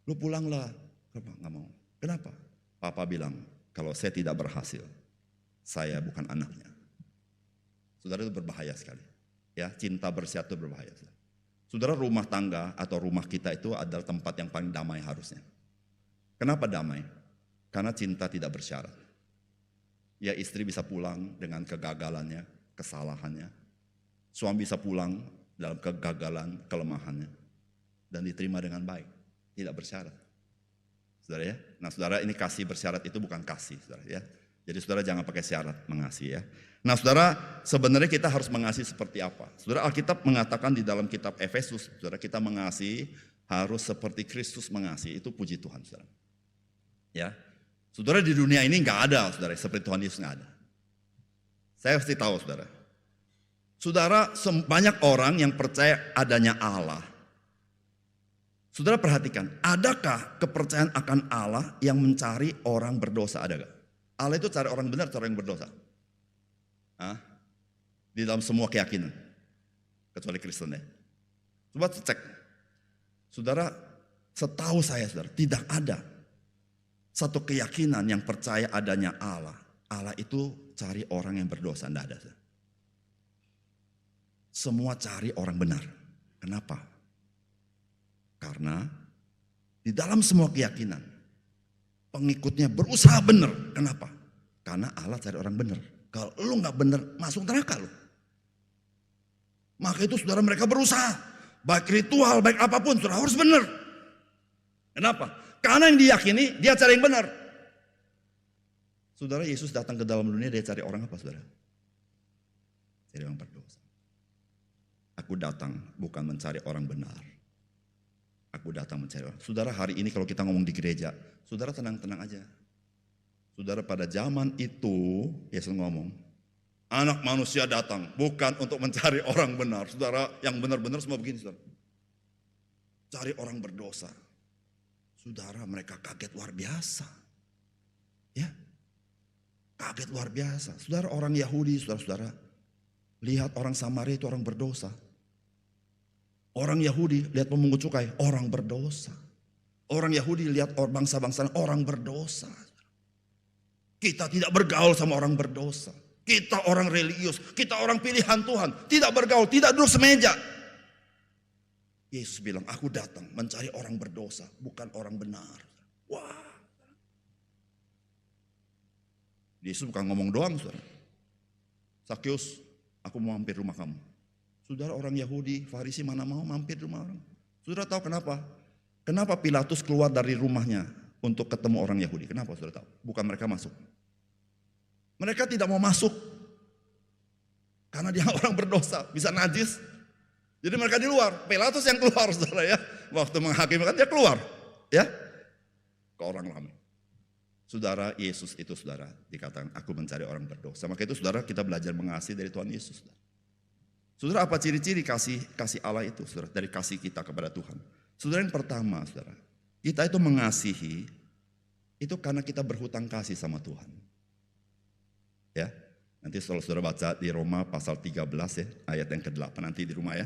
lu pulanglah. Kenapa? Nggak mau. Kenapa? Papa bilang, kalau saya tidak berhasil, saya bukan anaknya. Saudara, itu berbahaya sekali. Ya, cinta bersyarat itu berbahaya. Saudara, rumah tangga atau rumah kita itu adalah tempat yang paling damai harusnya. Kenapa damai? Karena cinta tidak bersyarat. Ya, istri bisa pulang dengan kegagalannya, kesalahannya. Suami bisa pulang dalam kegagalan, kelemahannya. Dan diterima dengan baik, tidak bersyarat. Saudara ya, nah saudara, ini kasih bersyarat itu bukan kasih, saudara ya. Jadi saudara jangan pakai syarat mengasihi ya. Nah saudara, sebenarnya kita harus mengasihi seperti apa? Saudara, Alkitab mengatakan di dalam kitab Efesus, saudara, kita mengasihi harus seperti Kristus mengasihi. Itu puji Tuhan, saudara. Ya, saudara, di dunia ini nggak ada, saudara, seperti Tuhan Yesus nggak ada. Saya pasti tahu, saudara. Saudara, banyak orang yang percaya adanya Allah. Saudara perhatikan, adakah kepercayaan akan Allah yang mencari orang berdosa? Ada gak? Allah itu cari orang benar, cari orang berdosa. Hah? Di dalam semua keyakinan, kecuali Kristen ya. Coba cek, saudara, Setahu saya saudara, tidak ada satu keyakinan yang percaya adanya Allah. Allah itu cari orang yang berdosa, tidak ada. Semua cari orang benar. Kenapa? Karena di dalam semua keyakinan, pengikutnya berusaha benar. Kenapa? Karena Allah cari orang benar. Kalau lu nggak benar, masuk neraka lu. Maka itu saudara mereka berusaha. Baik ritual, baik apapun, saudara harus benar. Kenapa? Karena yang diyakini, dia cari yang benar. Saudara, Yesus datang ke dalam dunia, dia cari orang apa saudara? Cari orang berdosa. Aku datang bukan mencari orang benar. Aku datang mencari orang. Saudara, hari ini kalau kita ngomong di gereja, saudara tenang-tenang aja. Saudara, pada zaman itu, Yesus ngomong, Anak manusia datang bukan untuk mencari orang benar. Saudara, yang benar-benar semua begini saudara. Cari orang berdosa. Saudara, mereka kaget luar biasa. Ya, kaget luar biasa. Saudara, orang Yahudi, saudara-saudara, lihat orang Samaria itu orang berdosa. Orang Yahudi lihat pemungut cukai, orang berdosa. Orang Yahudi lihat bangsa-bangsa, orang berdosa. Kita tidak bergaul sama orang berdosa. Kita orang religius, kita orang pilihan Tuhan. Tidak bergaul, tidak duduk semeja. Yesus bilang, aku datang mencari orang berdosa, bukan orang benar. Wah. Yesus bukan ngomong doang, saudara. Sakyus, aku mau mampir rumah kamu. Saudara, orang Yahudi, Farisi mana mau mampir rumah orang. Saudara tahu kenapa? Kenapa Pilatus keluar dari rumahnya untuk ketemu orang Yahudi? Kenapa saudara tahu? Bukan mereka masuk. Mereka tidak mau masuk. Karena dia orang berdosa, bisa najis. Jadi mereka di luar, Pilatus yang keluar saudara ya. Waktu menghakimi kan dia keluar ya ke orang ramai. Saudara, Yesus itu saudara dikatakan aku mencari orang berdosa. Maka itu saudara kita belajar mengasihi dari Tuhan Yesus. Saudara, apa ciri-ciri kasih Allah itu saudara dari kasih kita kepada Tuhan? Saudara, yang pertama saudara, kita itu mengasihi itu karena kita berhutang kasih sama Tuhan. Ya, nanti kalau saudara baca di Roma pasal 13 ya, ayat yang ke-8 nanti di rumah ya.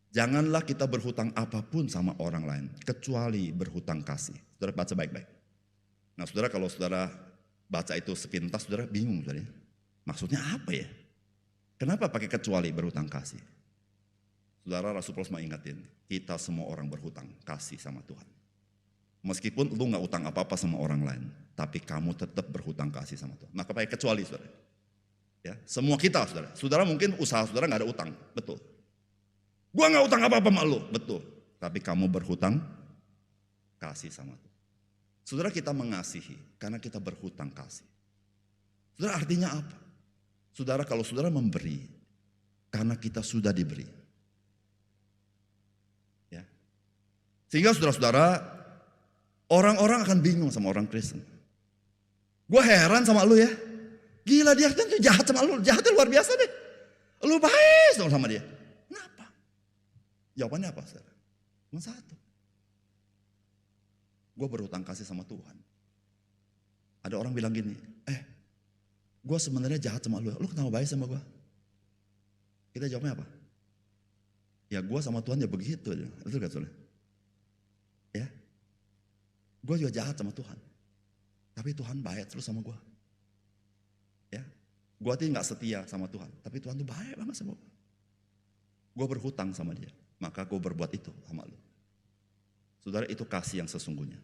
Janganlah kita berhutang apapun sama orang lain, kecuali berhutang kasih. Saudara baca baik-baik. Nah saudara, kalau saudara baca itu sepintas, saudara bingung saudara. Maksudnya apa ya? Kenapa pakai kecuali berhutang kasih? Saudara, Rasul Paulus mau ingatin, kita semua orang berhutang kasih sama Tuhan. Meskipun lu gak utang apa-apa sama orang lain, tapi kamu tetap berhutang kasih sama Tuhan. Maka pakai kecuali saudara. Ya, semua kita saudara. Saudara mungkin usaha saudara gak ada utang, betul. Gua gak utang apa-apa sama lu, betul. Tapi kamu berhutang kasih sama Tuhan. Saudara, kita mengasihi karena kita berhutang kasih. Saudara, artinya apa? Saudara, kalau saudara memberi karena kita sudah diberi. Ya. Sehingga saudara-saudara, orang-orang akan bingung sama orang Kristen. Gue heran sama lu ya. Gila, dia kan jahat sama lu, jahatnya luar biasa deh. Lu baik sama dia. Kenapa? Jawabannya apa saudara? Cuma satu. Gue berhutang kasih sama Tuhan. Ada orang bilang gini, gue sebenarnya jahat sama lu kenapa baik sama gue? Kita jawabnya apa? Ya gue sama Tuhan ya begitu aja. Betul gak saudara? Ya, gue juga jahat sama Tuhan. Tapi Tuhan baik terus sama gue. Ya, gue tuh gak setia sama Tuhan. Tapi Tuhan tuh baik banget sama gue. Gue berhutang sama dia. Maka gue berbuat itu sama lu. Saudara, itu kasih yang sesungguhnya.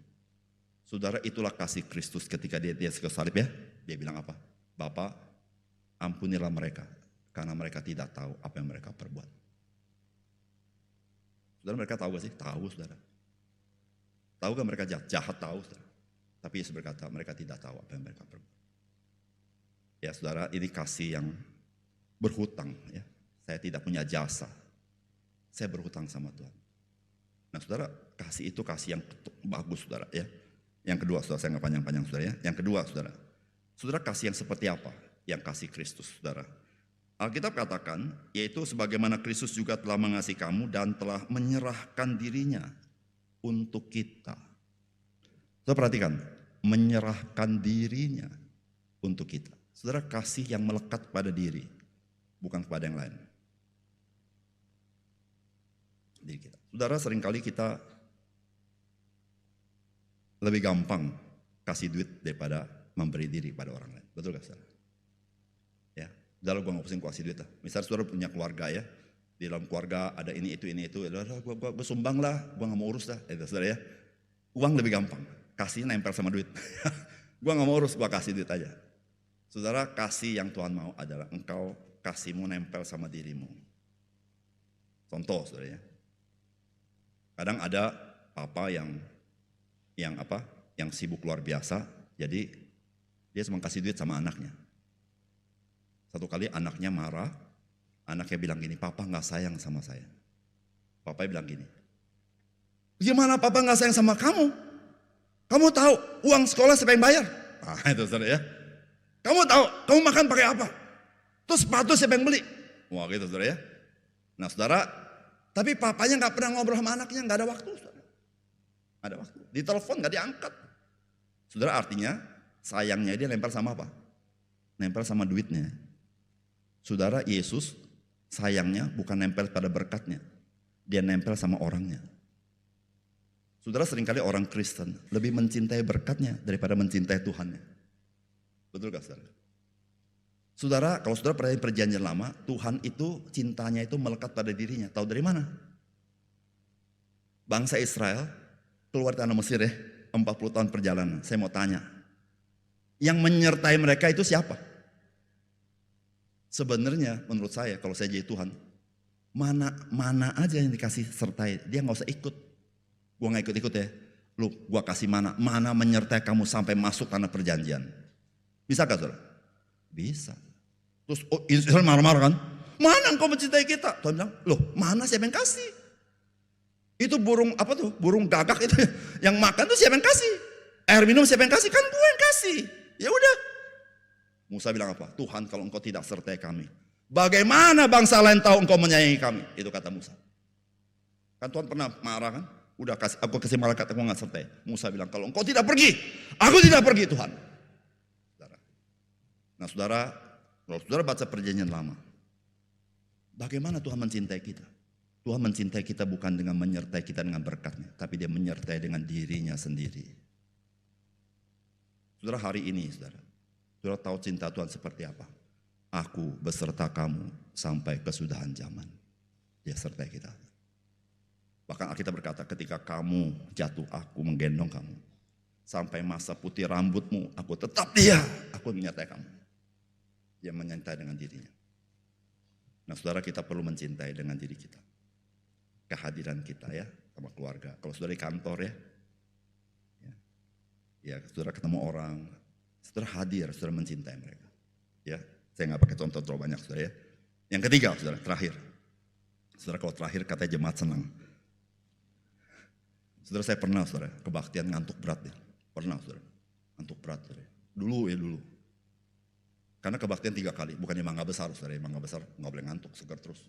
Saudara, itulah kasih Kristus ketika dia ke salib ya. Dia bilang apa? Bapa, ampunilah mereka. Karena mereka tidak tahu apa yang mereka perbuat. Saudara, mereka tahu gak sih? Tahu saudara. Tahu gak mereka jahat? Jahat tahu saudara. Tapi Yesus berkata mereka tidak tahu apa yang mereka perbuat. Ya saudara, ini kasih yang berhutang ya. Saya tidak punya jasa. Saya berhutang sama Tuhan. Nah saudara, kasih itu kasih yang bagus saudara ya. Yang kedua saudara, saya nggak panjang-panjang saudara ya. Yang kedua saudara kasih yang seperti apa? Yang kasih Kristus saudara. Alkitab katakan, yaitu sebagaimana Kristus juga telah mengasihi kamu dan telah menyerahkan dirinya untuk kita. Saudara perhatikan, menyerahkan dirinya untuk kita. Saudara, kasih yang melekat pada diri, bukan kepada yang lain. Diri kita. Saudara, seringkali kita lebih gampang kasih duit daripada memberi diri pada orang lain. Betul gak saudara? Ya, udah gue gak pusing kasih duit lah. Misalnya saudara punya keluarga ya, di dalam keluarga ada ini itu, gue sumbang lah, gue gak mau urus lah. Saudara ya, uang lebih gampang, kasih nempel sama duit. Gue gak mau urus, gue kasih duit aja. Saudara, kasih yang Tuhan mau adalah engkau kasihmu nempel sama dirimu. Contoh saudara ya, kadang ada papa yang sibuk luar biasa, jadi dia cuma kasih duit sama anaknya. Satu kali anaknya marah, anaknya bilang gini, papa gak sayang sama saya. Papa bilang gini, gimana papa gak sayang sama kamu? Kamu tahu uang sekolah siapa yang bayar? Nah itu saudara ya. Kamu tahu, kamu makan pakai apa? Terus sepatu siapa yang beli? Wah gitu saudara ya. Nah saudara, tapi papanya gak pernah ngobrol sama anaknya, gak ada waktu saudara. Ada waktu, ditelepon gak diangkat. Saudara, artinya sayangnya dia nempel sama apa? Nempel sama duitnya. Saudara, Yesus sayangnya bukan nempel pada berkatnya, dia nempel sama orangnya. Saudara, seringkali orang Kristen lebih mencintai berkatnya daripada mencintai Tuhannya. Betul gak saudara? Saudara, kalau saudara pernah perjanjian lama, Tuhan itu cintanya itu melekat pada dirinya. Tahu dari mana? Bangsa Israel keluar tanah Mesir ya, 40 tahun perjalanan. Saya mau tanya, yang menyertai mereka itu siapa? Sebenarnya menurut saya kalau saya jadi Tuhan, mana aja yang dikasih sertai, dia gak usah ikut. Gua gak ikut-ikut ya, gua kasih mana menyertai kamu sampai masuk tanah perjanjian. Bisa gak saudara? Bisa. Terus Israel marah-marah kan, mana engkau mencintai kita? Tuhan bilang, loh mana siapa yang kasih? Itu burung apa tuh? Burung gagak itu yang makan tuh siapa yang kasih? Air minum siapa yang kasih? Kan gue yang kasih. Ya udah. Musa bilang apa? Tuhan, kalau engkau tidak sertai kami, bagaimana bangsa lain tahu engkau menyayangi kami? Itu kata Musa. Kan Tuhan pernah marah kan? Udah aku kasih malaikat, aku nggak sertai. Musa bilang, kalau engkau tidak pergi, aku tidak pergi Tuhan. Saudara. Nah saudara, kalau saudara baca perjanjian lama, bagaimana Tuhan mencintai kita? Tuhan mencintai kita bukan dengan menyertai kita dengan berkatnya, tapi dia menyertai dengan dirinya sendiri. Saudara, hari ini saudara tahu cinta Tuhan seperti apa? Aku beserta kamu sampai kesudahan zaman. Dia sertai kita. Bahkan Alkitab berkata, ketika kamu jatuh, aku menggendong kamu. Sampai masa putih rambutmu, aku tetap dia. Aku menyertai kamu. Dia menyertai dengan dirinya. Nah saudara, kita perlu mencintai dengan diri kita. Kehadiran kita ya, sama keluarga. Kalau saudara di kantor ya saudara ketemu orang, saudara hadir, saudara mencintai mereka. Ya, saya nggak pakai contoh terlalu banyak saudara ya. Yang ketiga saudara, terakhir. Saudara, kalau terakhir katanya jemaat senang. Saudara, saya pernah saudara kebaktian ngantuk berat ya. Pernah saudara, ngantuk berat saudara. Dulu. Karena kebaktian 3 kali, bukannya mangga besar saudara. Mangga besar nggak boleh ngantuk, segar terus.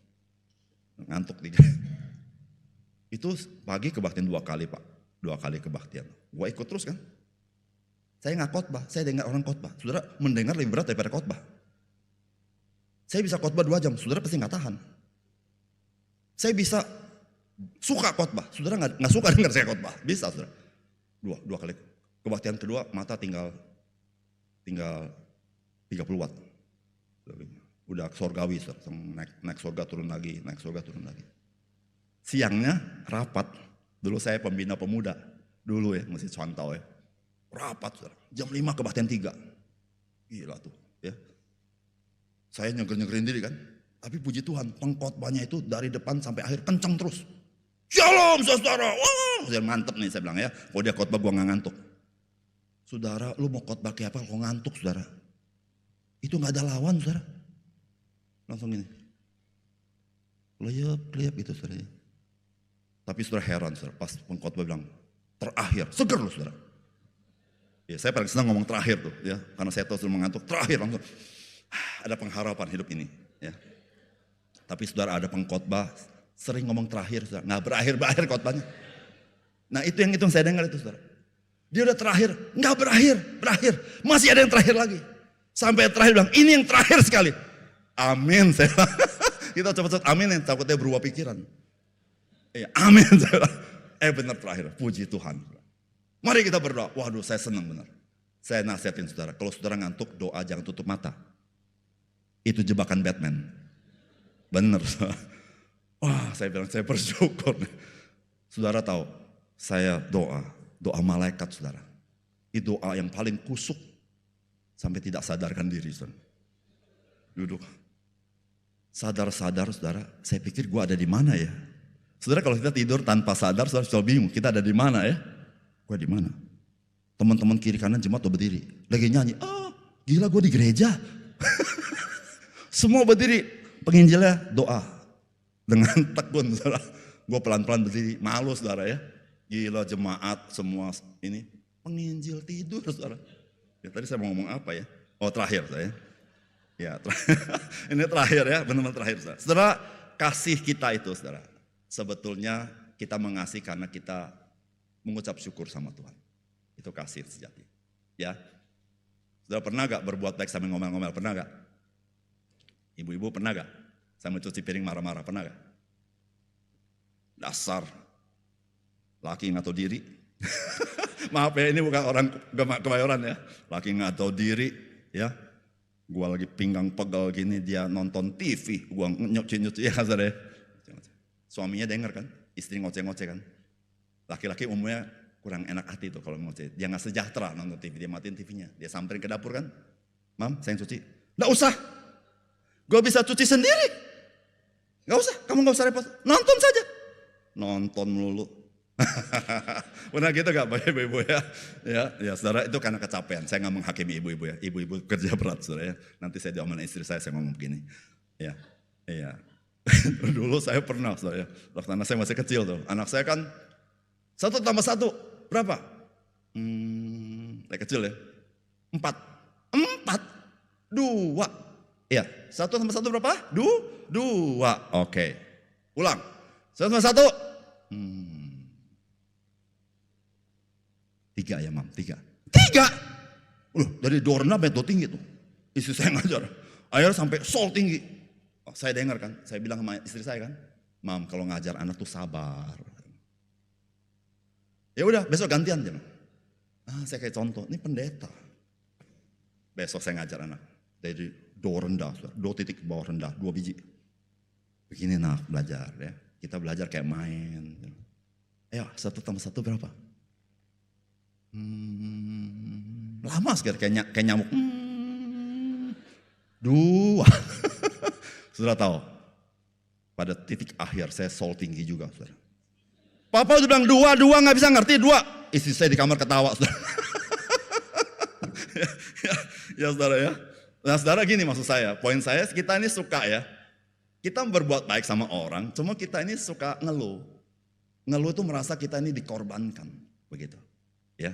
Ngantuk 3. Itu pagi kebaktian 2 kali pak. 2 kali kebaktian. Gua ikut terus kan. Saya nggak khotbah, saya dengar orang khotbah. Saudara, mendengar lebih berat daripada khotbah. Saya bisa khotbah 2 jam, saudara pasti nggak tahan. Saya bisa suka khotbah, saudara nggak suka dengar saya khotbah. Bisa saudara. 2 kali. Kebaktian kedua mata tinggal 30 watt. Udah sorgawi, saudara. Naik sorga turun lagi, naik sorga turun lagi. Siangnya rapat, dulu saya pembina pemuda, dulu ya, masih Cantau ya. Rapat saudara, jam 5 kebaktian 3. Gila tuh ya. Saya nyeger-nyegerin diri kan. Tapi puji Tuhan, pengkhotbahnya itu dari depan sampai akhir kencang terus. Shalom saudara, wah, saya mantep nih saya bilang ya. Kalau dia khotbah gua nggak ngantuk. Saudara, lu mau khotbah kayak apa kalau ngantuk saudara? Itu nggak ada lawan saudara. Langsung gini. Kelihap gitu saudara. Tapi saudara heran saudara, pas pengkhotbah bilang terakhir, seger loh saudara. Ya, saya paling senang ngomong terakhir tuh ya, karena saya tahu sudah mengantuk. Terakhir langsung ada pengharapan hidup ini ya. Tapi saudara, ada pengkhotbah sering ngomong terakhir saudara, nggak berakhir khotbahnya. Nah itu yang saya dengar itu saudara. Dia udah terakhir, nggak berakhir, masih ada yang terakhir lagi. Sampai terakhir bilang, ini yang terakhir sekali. Amin saya. Kita cepat-cepat amin, takutnya berubah pikiran. Ya, amin saya. Benar terakhir, puji Tuhan. Mari kita berdoa. Waduh, saya senang benar. Saya nasihatin saudara, kalau saudara ngantuk, doa jangan tutup mata. Itu jebakan Batman. Benar. Wah, saya bilang saya bersyukur. Saudara tahu, saya doa malaikat saudara. Itu doa yang paling kusuk sampai tidak sadarkan diri saudara. Duduk. Sadar-sadar saudara, saya pikir gua ada di mana ya? Saudara kalau kita tidur tanpa sadar, saudara sudah bingung, kita ada di mana ya? Gua di mana? Teman-teman kiri kanan jemaat tuh berdiri, lagi nyanyi. Gila gua di gereja. Semua berdiri, penginjilnya doa dengan tekun saudara. Gua pelan-pelan berdiri, malu saudara ya. Gila jemaat semua ini penginjil tidur saudara. Ya, tadi saya mau ngomong apa ya? Oh terakhir saya. Ya, ini terakhir ya, benar-benar terakhir saudara. Saudara, kasih kita itu saudara, sebetulnya kita mengasihi karena kita mengucap syukur sama Tuhan. Itu kasih sejati. Ya, saudara pernah gak berbuat baik sambil ngomel-ngomel? Pernah gak? Ibu-ibu pernah gak? Sambil cuci piring marah-marah, pernah gak? Dasar laki nggak tahu diri. Maaf ya, ini bukan orang kebayoran ya. Laki nggak tahu diri ya. Gua lagi pinggang pegel gini, dia nonton TV, gua nyuci-nyuci ya saudara ya. Suaminya denger kan, istri ngoceh-ngoceh kan. Laki-laki umumnya kurang enak hati tuh kalau ngoceh. Dia nggak sejahtera nonton TV, dia matiin TV-nya. Dia samperin ke dapur kan, Mam saya yang cuci. Nggak usah, gua bisa cuci sendiri. Nggak usah, kamu nggak usah repot, nonton saja. Nonton melulu. Benar gitu gak Bapak Ibu ya? Ya saudara, itu karena kecapean. Saya gak menghakimi ibu-ibu ya. Ibu-ibu kerja berat saudara ya. Nanti saya diomelin istri saya ngomong begini. Ya. Dulu saya pernah saudara ya. Waktu anak saya masih kecil tuh. Anak saya kan 1 tambah 1 berapa? Saya kecil ya. 4. 2. Iya. 1 tambah 1 berapa? 2. Oke. Ulang. 1 tambah 1. 3 ya Mam, 3. Dari doorknob itu tinggi tuh. Istri saya ngajar. Akhirnya sampai sol tinggi. Saya dengar kan, saya bilang sama istri saya kan, Mam kalau ngajar anak tuh sabar. Ya udah besok gantian dia. Saya kayak contoh, ini pendeta. Besok saya ngajar anak. Dari door rendah, 2 titik ke bawah rendah, 2 biji. Begini nak belajar ya. Kita belajar kayak main. Ayo 1 tambah 1 berapa? Lama sekali kayak nyamuk. 2. Saudara tahu, pada titik akhir saya sol tinggi juga saudara. Papa udah bilang 2 gak bisa ngerti 2. Istri saya di kamar ketawa saudara. ya saudara ya. Nah saudara gini maksud saya, poin saya kita ini suka ya. Kita berbuat baik sama orang, cuma kita ini suka ngeluh. Ngeluh itu merasa kita ini dikorbankan, begitu. Ya,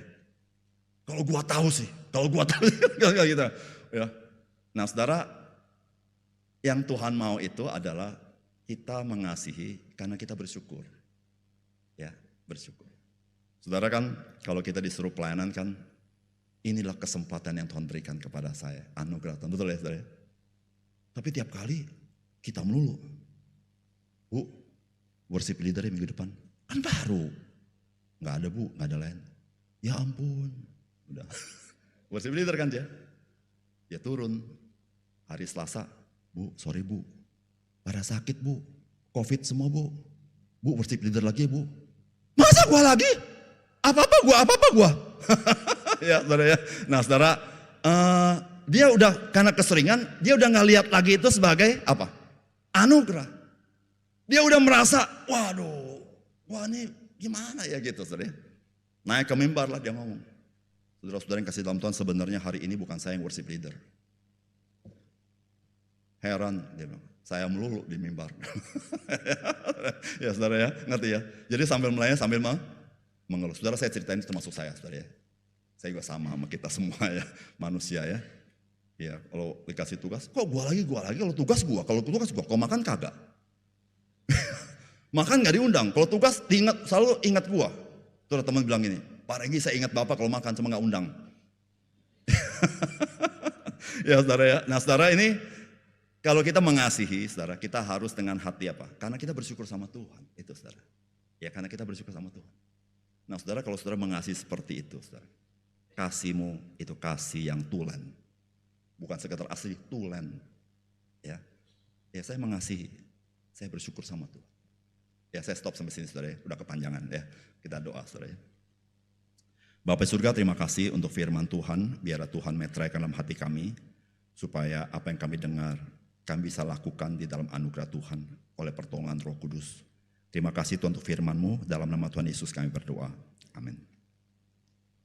kalau gua tahu sih, gitu. Ya. Nah, saudara, yang Tuhan mau itu adalah kita mengasihi karena kita bersyukur. Ya, bersyukur. Saudara kan, kalau kita disuruh pelayanan kan, inilah kesempatan yang Tuhan berikan kepada saya, anugerah Tuhan, betul ya, saudara? Tapi tiap kali kita melulu, Bu, worship leader minggu depan kan baru, nggak ada Bu, nggak ada lain. Ya ampun, udah. Worship leader kan dia turun hari Selasa, Bu, sorry Bu, pada sakit Bu, COVID semua Bu, worship leader lagi Bu. Masa gua lagi? Apa-apa gua. Ya saudara ya. Nah saudara, dia udah karena keseringan, dia udah nggak lihat lagi itu sebagai apa? Anugerah. Dia udah merasa, waduh, wah ini gimana ya gitu saudara. Naik ke mimbar lah dia ngomong. Saudara-saudara yang kasih dalam Tuhan, sebenarnya hari ini bukan saya yang worship leader. Heran dia bilang, saya melulu di mimbar. Ya saudara ya, ngerti ya. Jadi sambil melayani sambil mengeluh. Saudara saya ceritain itu termasuk saya saudara ya. Saya juga sama kita semua ya, manusia ya. Ya kalau dikasih tugas, kok gua lagi, kalau tugas gua, kalau makan kagak. Makan gak diundang, kalau tugas selalu ingat gua. Tuh ada teman bilang gini, Pak Regi saya ingat Bapak kalau makan cuma gak undang. Ya saudara ya, nah saudara ini kalau kita mengasihi saudara, kita harus dengan hati apa? Karena kita bersyukur sama Tuhan, itu saudara. Ya karena kita bersyukur sama Tuhan. Nah saudara, kalau saudara mengasihi seperti itu, saudara, kasihmu itu kasih yang tulen, bukan sekedar asli, tulen. Ya, saya mengasihi, saya bersyukur sama Tuhan. Ya, saya stop sampai sini saudara, udah kepanjangan ya. Kita doa saudara. Bapa surga, terima kasih untuk firman Tuhan. Biarlah Tuhan meteraikan dalam hati kami, supaya apa yang kami dengar kami bisa lakukan di dalam anugerah Tuhan oleh pertolongan Roh Kudus. Terima kasih Tuhan untuk firman-Mu. Dalam nama Tuhan Yesus kami berdoa. Amin.